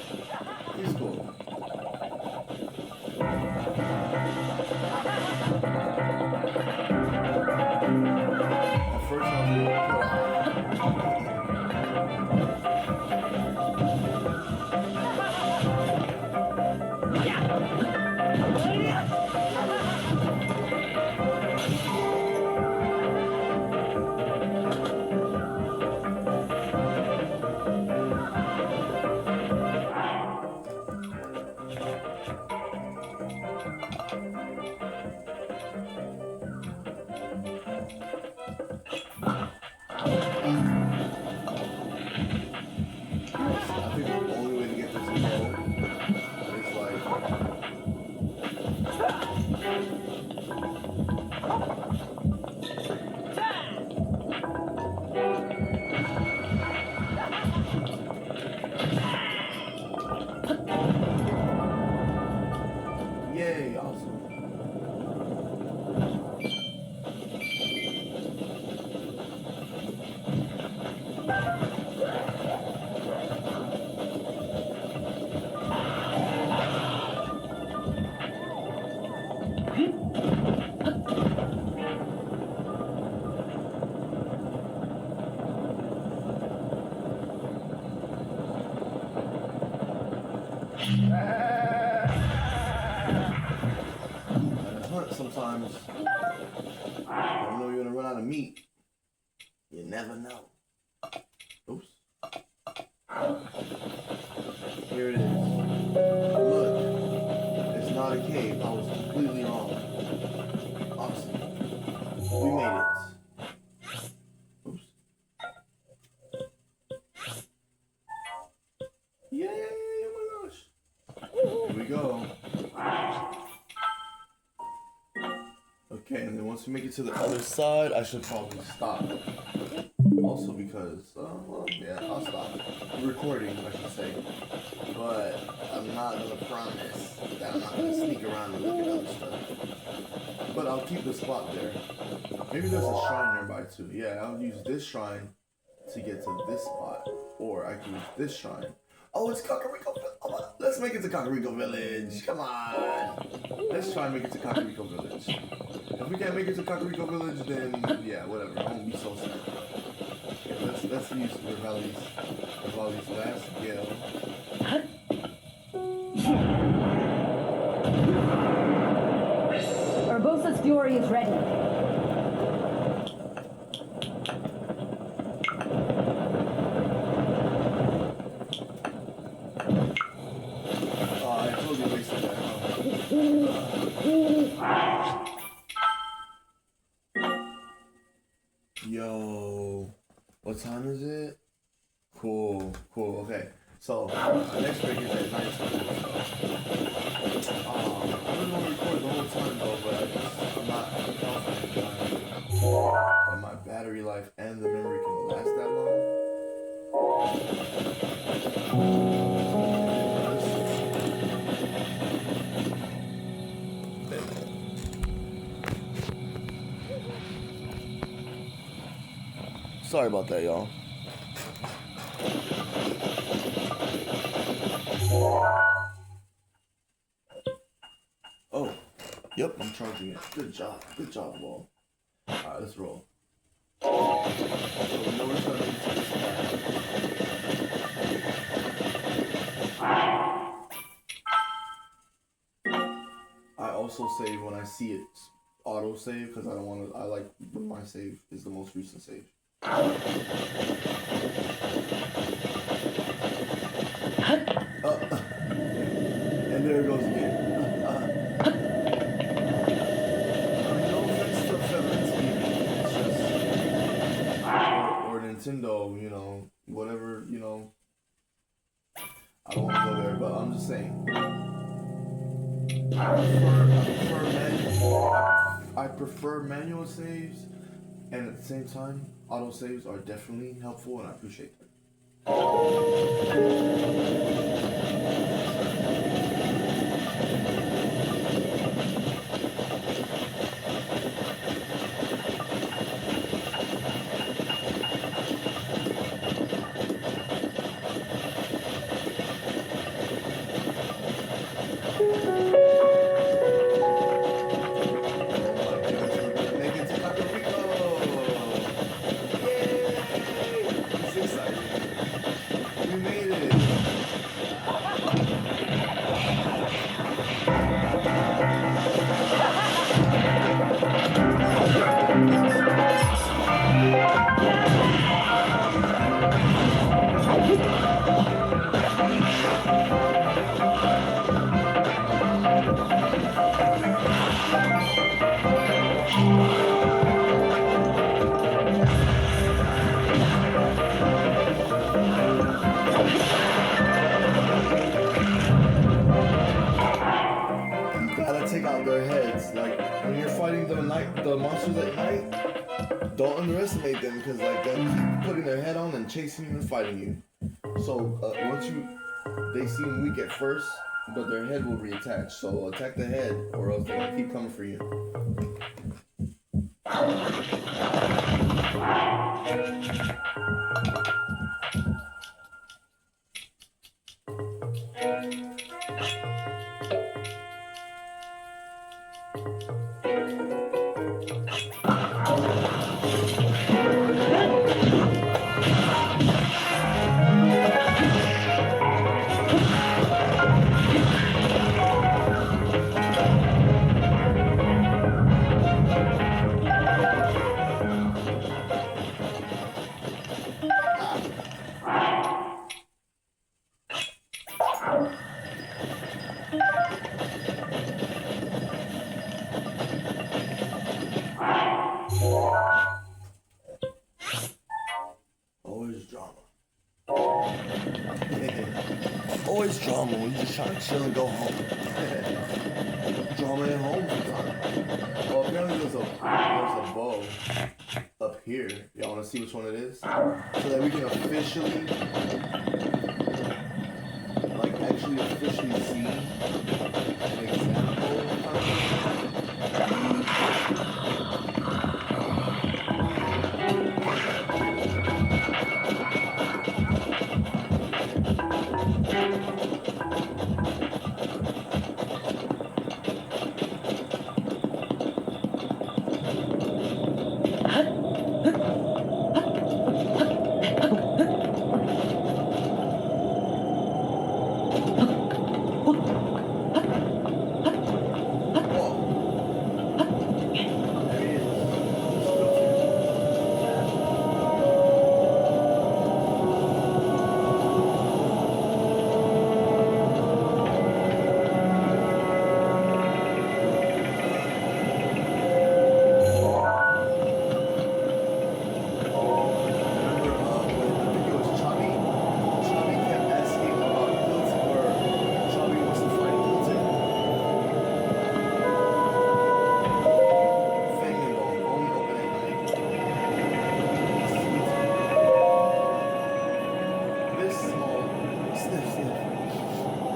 he's cool. At first I was Yay, awesome. hunt sometimes. You never know you're gonna run out of meat. You never know. Oops. Here it is. Look, it's not a cave. I was completely wrong. Awesome. We made it. Oops. Yay! Oh my gosh. Here we go. Okay, and then once we make it to the other side, I should probably stop. Also because, well, yeah, I'll stop. Recording, I should say. But I'm not gonna promise that I'm not gonna sneak around and look at other stuff. But I'll keep the spot there. Maybe there's a shrine nearby too. Yeah, I'll use this shrine to get to this spot. Or I can use this shrine. Oh, it's Kakariko Village. Oh, let's make it to Kakariko Village. Come on. Let's try and make it to Kakariko Village. If we can't make it to Kakariko Village, then yeah, whatever. I won't be so sad. Okay, let's use Rivali's last gale. Urbosa's fury is ready. I totally wasted that. Yo, what time is it? Cool. Okay, so next break is at 9:20. I really want to record the whole time though, but I'm not confident that my battery life and the memory can last that long. Sorry about that, y'all. Oh, yep, I'm charging it. Good job, Wall. Alright, let's roll. So we know we're trying to get to this I also save when I see it auto save because I don't want to. I like when my save is the most recent save. And there it goes again. No offense to Feminine, it's just or Nintendo, you know, whatever, you know. I don't want to go there, but I'm just saying. I prefer manual saves, and at the same time, auto saves are definitely helpful, and I appreciate that. The monsters at night, don't underestimate them because like they'll keep putting their head on and chasing you and fighting you. So once they seem weak at first, but their head will reattach. So attack the head or else they'll keep coming for you. this drama when you just trying to chill and go home? Drama at home sometimes. Well, apparently there's a bow up here. Y'all want to see which one it is? So that we can officially, like actually officially see an example.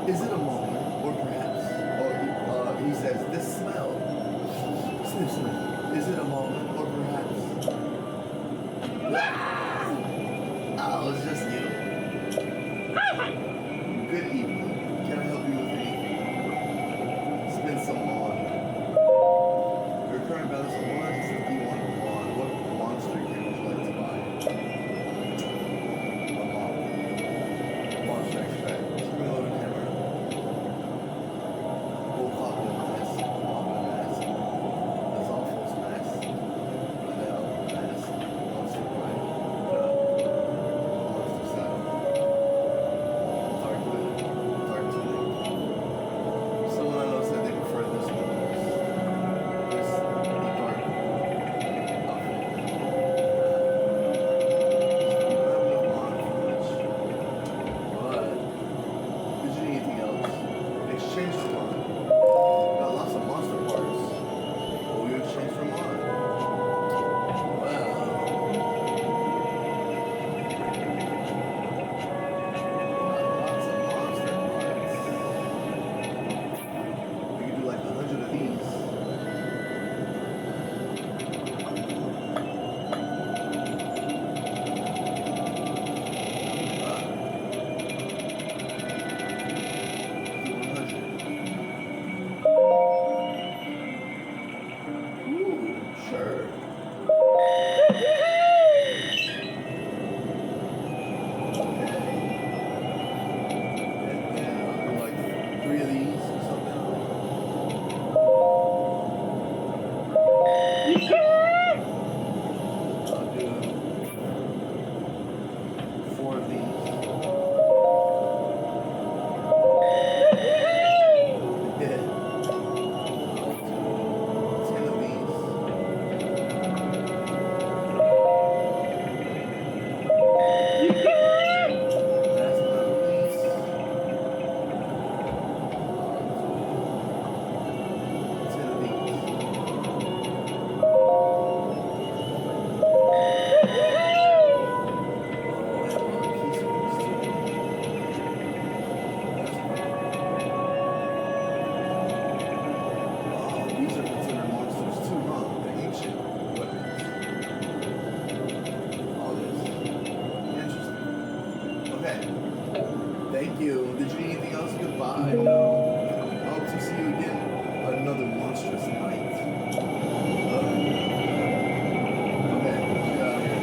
Is it a moment, or perhaps, he says, this smell, sniff, sniff, is it a moment, or perhaps, oh, it's just you. Good evening, can I help you with anything? Spend some on. Your current balance of 151 on. What monster game would you like to buy? Monster extract. Spring-loaded hammer. Thank you. Did you need anything else? Goodbye. No. I hope to see you again another monstrous night. Okay, get out of here.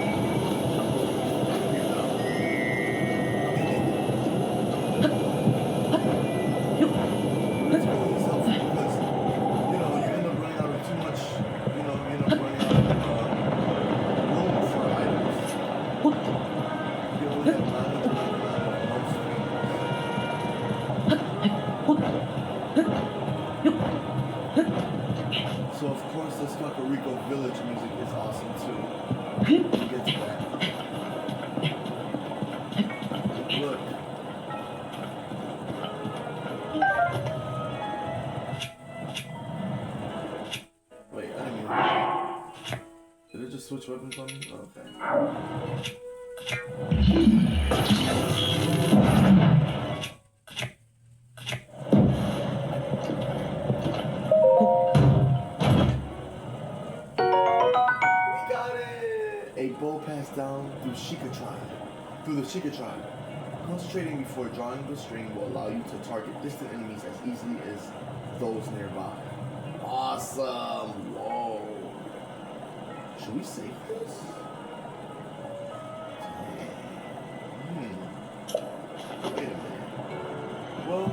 Let's go with yourself because, you end up running out of too much, you end up running out of room for items. You only have 999 of most things. So of course this Kakariko Village music is awesome too. We'll get to that. Look. just switch weapons on me? Okay. We got it! A bow passed down through the Sheikah tribe. Concentrating before drawing the string will allow you to target distant enemies as easily as those nearby. Awesome! Whoa. Should we save this? Wait a minute. Well,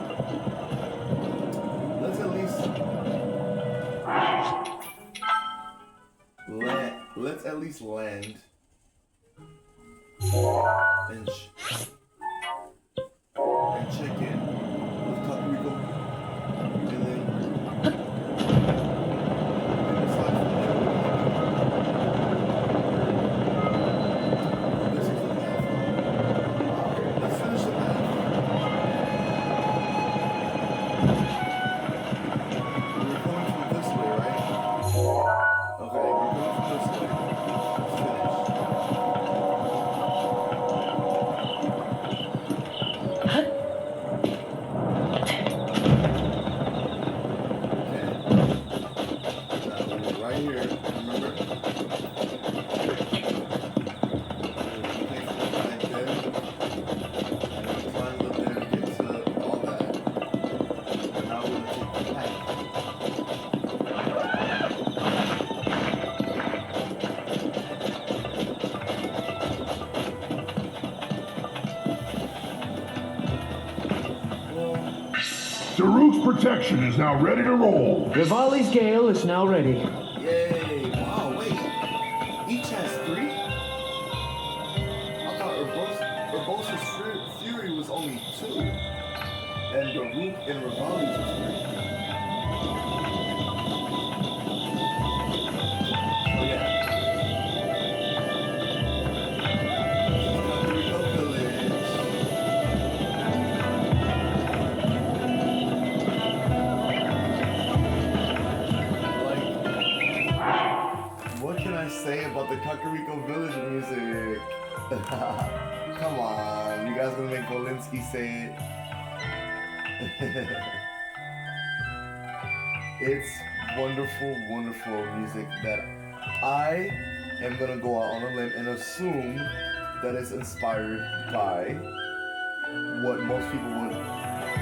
let's at least land and check in with Kakariko, and then decide from there. This is the path. Let's finish the path. We're coming from this way, right? Okay, we're coming from this way. Let's finish. Right here, remember? Climb up there to get to all that. And now we're gonna take the path. Daruk's protection is now ready to roll. Rivali's Gale is now ready. Yay! Wow, wait. Each has 3? I thought Urbosa's Fury was only 2. And Daruk and Rivali's was 3. Oh yeah. Kakariko Village. What can I say about the Kakariko Village music? Come on, you guys gonna make Volinsky say it? It's wonderful, wonderful music that I am gonna go out on a limb and assume that it's inspired by what most people would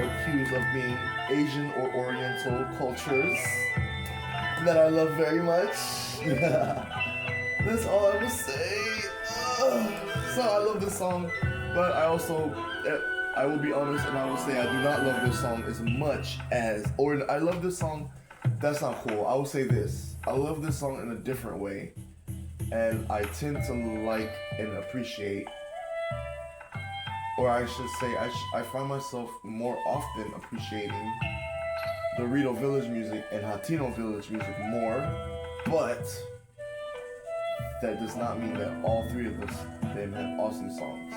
accuse of being Asian or Oriental cultures that I love very much. That's all I will say. So I love this song, but I will be honest and I will say I do not love this song as much as, or I love this song, that's not cool. I will say this, I love this song in a different way, and I tend to like and appreciate, or I should say I find myself more often appreciating the Rito Village music and Hatino Village music more, but that does not mean that all 3 of them have awesome songs.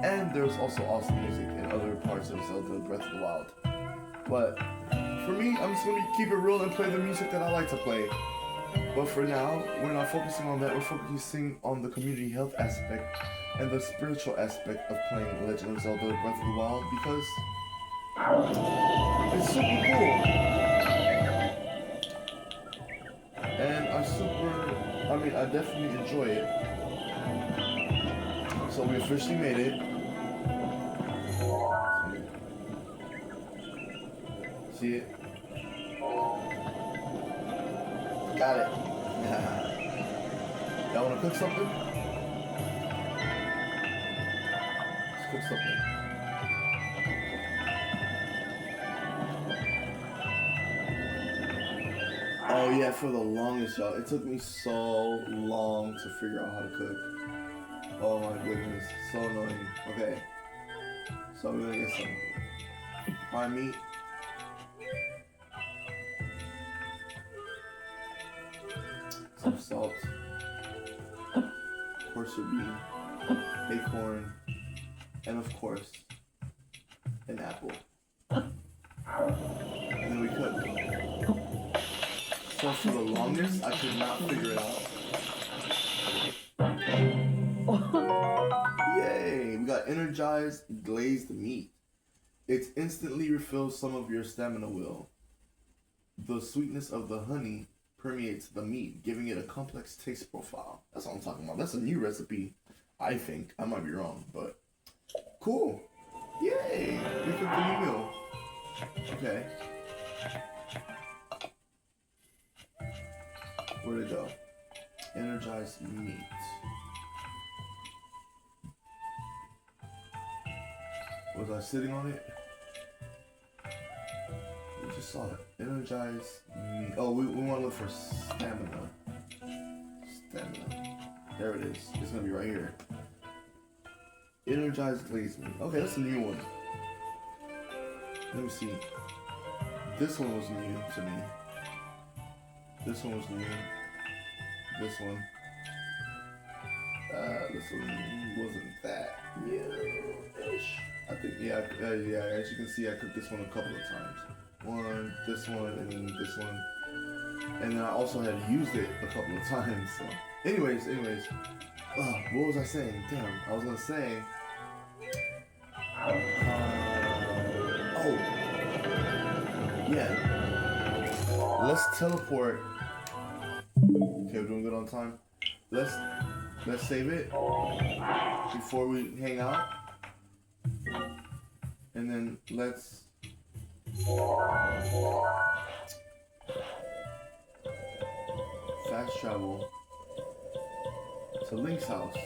And there's also awesome music in other parts of Zelda Breath of the Wild. But for me, I'm just going to keep it real and play the music that I like to play. But for now, we're not focusing on that. We're focusing on the community health aspect and the spiritual aspect of playing Legend of Zelda Breath of the Wild, because it's super cool. And I definitely enjoy it. So we officially made it. See it? Got it. Y'all wanna cook something? Let's cook something. Oh yeah, for the longest, y'all. It took me so long to figure out how to cook. Oh my goodness, so annoying. Okay, so I'm gonna get some prime meat. Some salt. Coarser bean. Acorn. And of course, an apple. And then we cook. So for the longest, I could not figure it out. energized glazed meat. It instantly refills some of your stamina wheel. The sweetness of the honey permeates the meat, giving it a complex taste profile. That's what I'm talking about. That's a new recipe, I think. I might be wrong, but cool. Yay! We cooked a new meal. Okay. Where'd it go? Energized meat. Was I sitting on it? We just saw it. Energized meat. Oh, we want to look for stamina. Stamina. There it is. It's going to be right here. Energized glazed meat. Okay, that's a new one. Let me see. This one was new to me. This one was new. This one. This one wasn't that new-ish. I think, yeah, as you can see, I cooked this one a couple of times. This one, and then this one. And then I also had used it a couple of times, so. Anyways. What was I saying? Damn, I was gonna say. Yeah. Let's teleport. Okay, we're doing good on time. Let's save it before we hang out. And then let's fast travel to Link's house.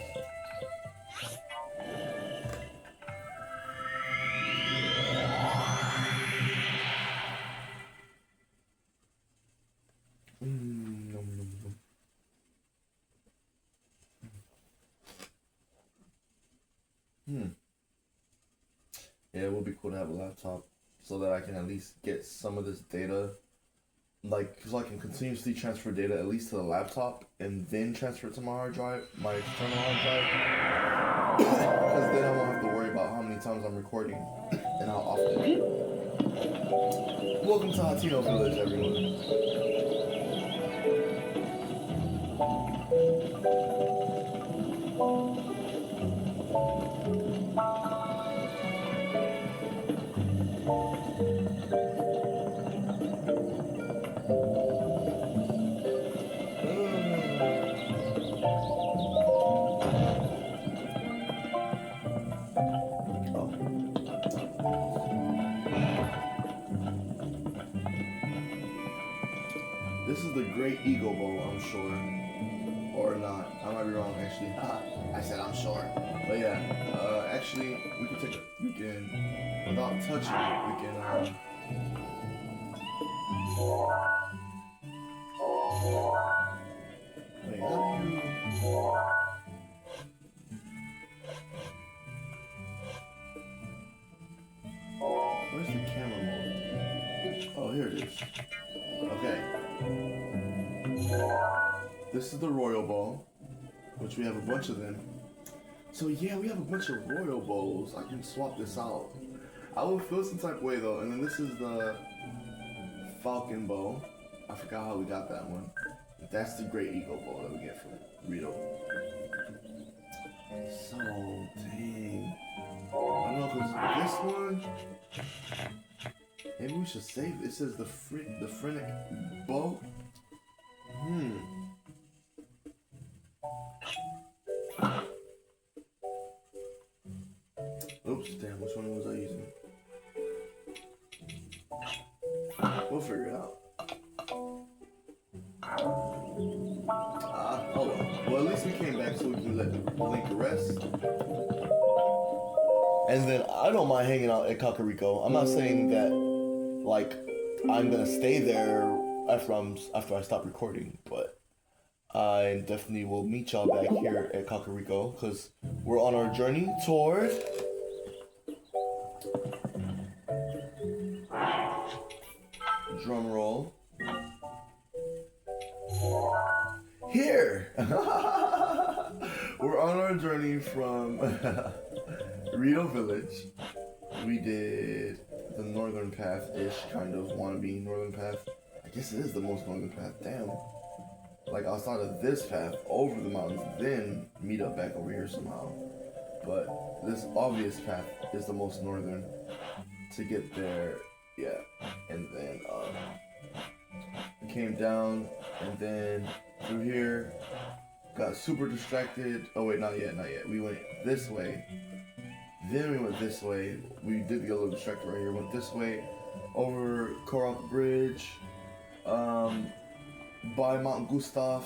Yeah, it would be cool to have a laptop so that I can at least get some of this data, like, so I can continuously transfer data at least to the laptop and then transfer it to my hard drive, my external hard drive, because then I won't have to worry about how many times I'm recording and how often. Welcome to Hatino Village, everyone. This is the Great Eagle Bowl, I'm sure. Or not. I might be wrong, actually. I said I'm sure. But yeah, actually, we can, without touching it, we can, wait, how do you... Where's the camera mode? Oh, here it is. Okay. This is the Royal Bowl, which we have a bunch of them. So yeah, we have a bunch of Royal Bowls. I can swap this out. I will feel some type of way though. And then this is the Falcon Bowl. I forgot how we got that one. That's the Great Eagle Bowl that we get from Rito. So, dang. I know, because this one, maybe we should save it. It says the Phrenic Bow. Oops, damn, which one was I using? We'll figure it out. Hold on. Well, at least we came back so we can let Link rest. And then I don't mind hanging out at Kakariko. I'm not saying that, like, I'm gonna stay there after I stop recording, but I definitely will meet y'all back here at Kakariko because we're on our journey toward drum roll. Here! We're on our journey from Rito Village. We did the northern path-ish, kind of wannabe northern path. I guess it is the most northern path, damn. Like outside of this path, over the mountains, then meet up back over here somehow. but this obvious path is the most northern to get there. Yeah, and then came down, and then through here, got super distracted. Oh wait, not yet. We went this way, then we went this way. We did get a little distracted right here. Went this way, over Korok Bridge, by Mount Gustav.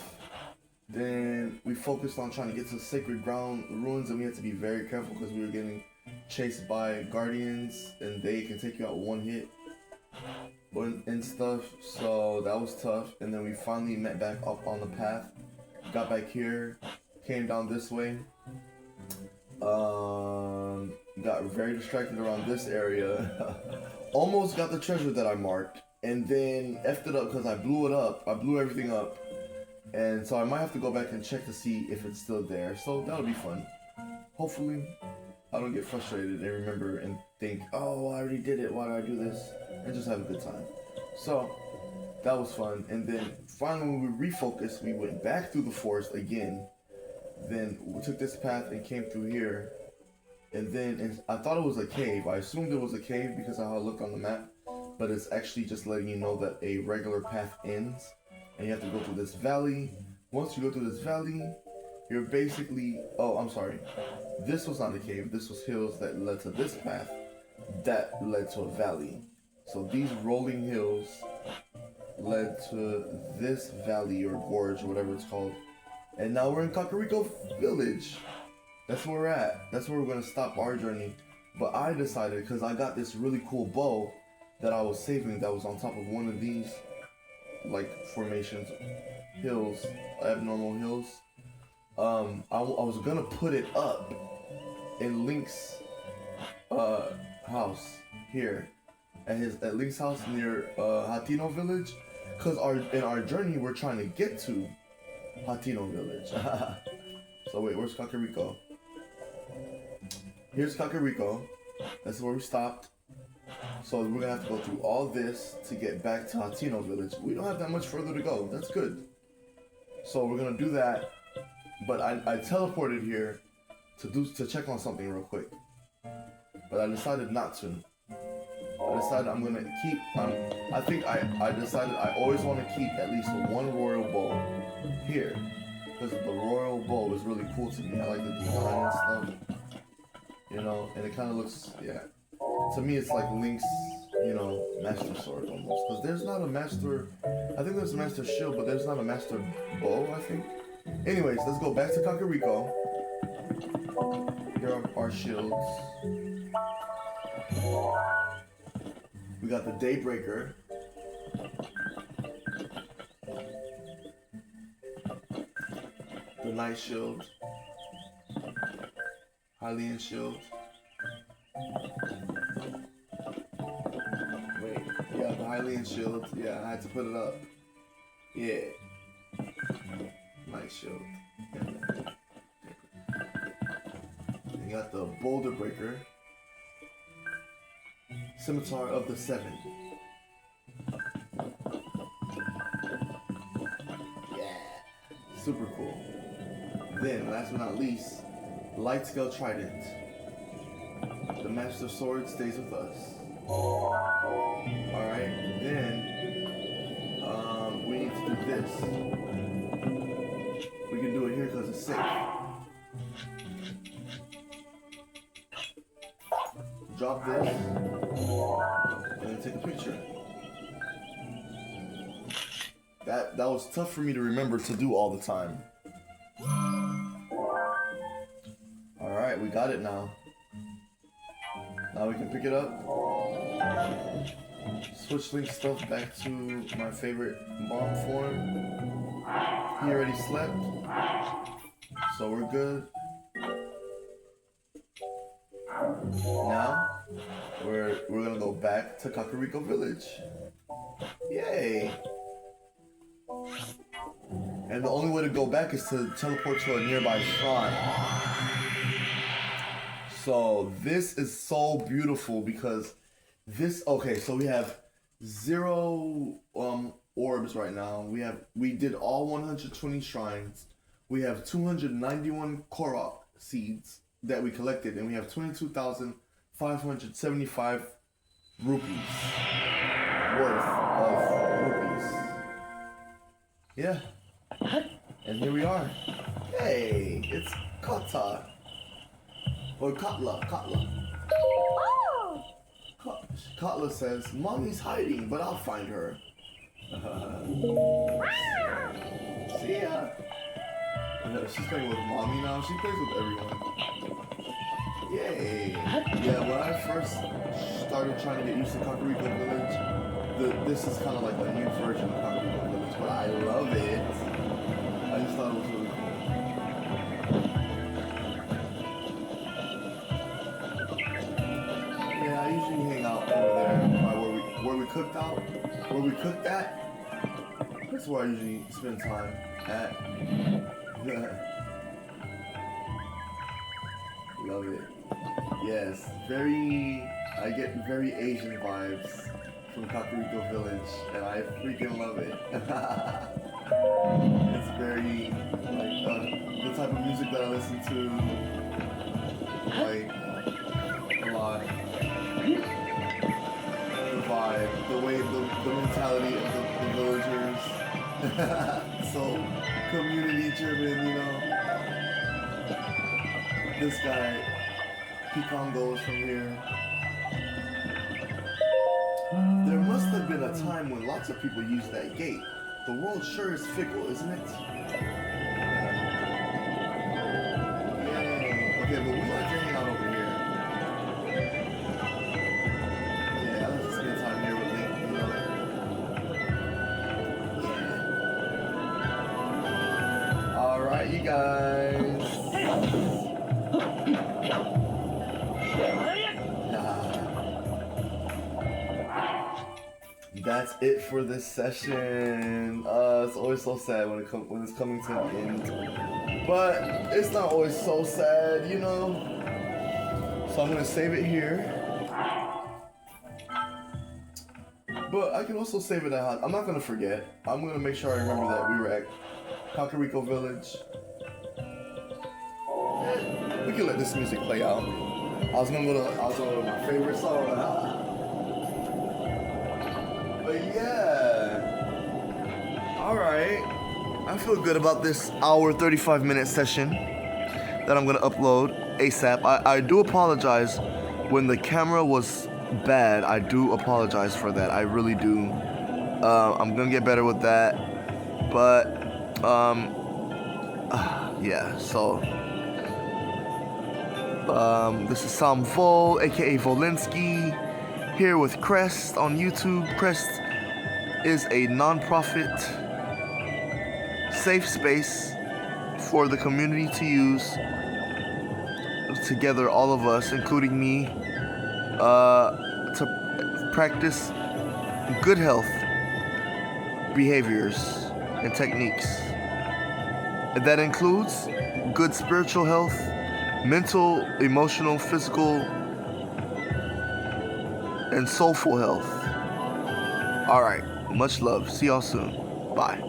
Then we focused on trying to get to Sacred Ground ruins, and we had to be very careful because we were getting chased by guardians, and they can take you out with one hit and stuff. So that was tough. And then we finally met back up on the path. Got back here, came down this way. Got very distracted around this area. Almost got the treasure that I marked, and then effed it up because I blew it up. I blew everything up. And so I might have to go back and check to see if it's still there. So that'll be fun. Hopefully I don't get frustrated and remember and think, oh, I already did it. Why did I do this? And just have a good time. So that was fun. And then finally when we refocused, we went back through the forest again. Then we took this path and came through here. And then I thought it was a cave. I assumed it was a cave because of how I looked on the map. But it's actually just letting you know that a regular path ends. And you have to go through this valley. Once you go through this valley, you're basically... Oh, I'm sorry. This was not a cave. This was hills that led to this path. That led to a valley. So these rolling hills led to this valley or gorge or whatever it's called. And now we're in Kakariko Village. That's where we're at. That's where we're going to stop our journey. But I decided, because I got this really cool bow that I was saving that was on top of one of these like formations, hills, abnormal hills. I was gonna put it up in Link's house here, at Link's house near Hatino Village, cause in our journey we're trying to get to Hatino Village. So wait, where's Kakariko? Here's Kakariko. That's where we stopped. So we're gonna have to go through all this to get back to Hatino Village. We don't have that much further to go. That's good. So we're gonna do that. But I teleported here to check on something real quick. But I decided not to. I decided I'm gonna keep. I decided I always want to keep at least one royal bow here, because the royal bow is really cool to me. I like the design and stuff. You know, and it kind of looks, yeah. To me, it's like Link's, master sword almost. Because there's not a master... I think there's a master shield, but there's not a master bow, I think. Anyways, let's go back to Kakariko. Here are our shields. We got the Daybreaker. The Night Shield. Hylian Shield. Wait, yeah, the Hylian Shield. Yeah, I had to put it up. Yeah. Night Shield. You got the Boulder Breaker. Scimitar of the Seven. Yeah. Super cool. Then, last but not least, Light Scale Trident. The Master Sword stays with us. Alright, then we need to do this. We can do it here because it's safe. Drop this and then take a picture. That was tough for me to remember to do all the time. Alright, we got it now. Now we can pick it up. Switch Link stuff back to my favorite bomb form. He already slept, so we're good. Now we're gonna go back to Kakariko Village. Yay! And the only way to go back is to teleport to a nearby shrine. So this is so beautiful because okay, so we have 0 orbs right now. We did all 120 shrines. We have 291 Korok seeds that we collected, and we have 22,575 rupees worth of rupees. Yeah. And here we are. Hey, it's Kata. Or Katla. Katla says, Mommy's hiding, but I'll find her. See ya. She's playing with Mommy now. She plays with everyone. Yay. Yeah, when I first started trying to get used to Kakariko Village, this is kind of like a new version of Kakariko Village, but I love it. I just thought it was really cool. Yeah, I usually hang out over there by where we cooked out. Where we cooked at. That's where I usually spend time at. Love it. Yes, I get very Asian vibes from Kakariko Village, and I freaking love it. It's very, like, the type of music that I listen to, like, a lot. The vibe, the way, the mentality of the villagers. So community driven, you know. This guy, Pecan goes from here. There must have been a time when lots of people used that gate. The world sure is fickle, isn't it? Yay. Okay, but we like to hang out over here. Yeah, let's just spend time here with Link, you know. Yeah. Alright, you guys. That's it for this session. It's always so sad when it's coming to an end, but it's not always so sad, you know. So I'm gonna save it here, but I can also save it at. I'm not gonna forget. I'm gonna make sure I remember that we were at Kakariko Village. We can let this music play out. I was gonna go to my favorite song. But yeah. Alright. I feel good about this hour 35-minute session that I'm gonna upload ASAP. I do apologize when the camera was bad. I do apologize for that. I really do. I'm gonna get better with that. But yeah, so this is Sam Vo, aka Volinsky, here with Crest on YouTube. Crest is a non-profit safe space for the community to use together, all of us, including me, to practice good health behaviors and techniques. And that includes good spiritual health, mental, emotional, physical, and soulful health. Alright, much love. See y'all soon. Bye.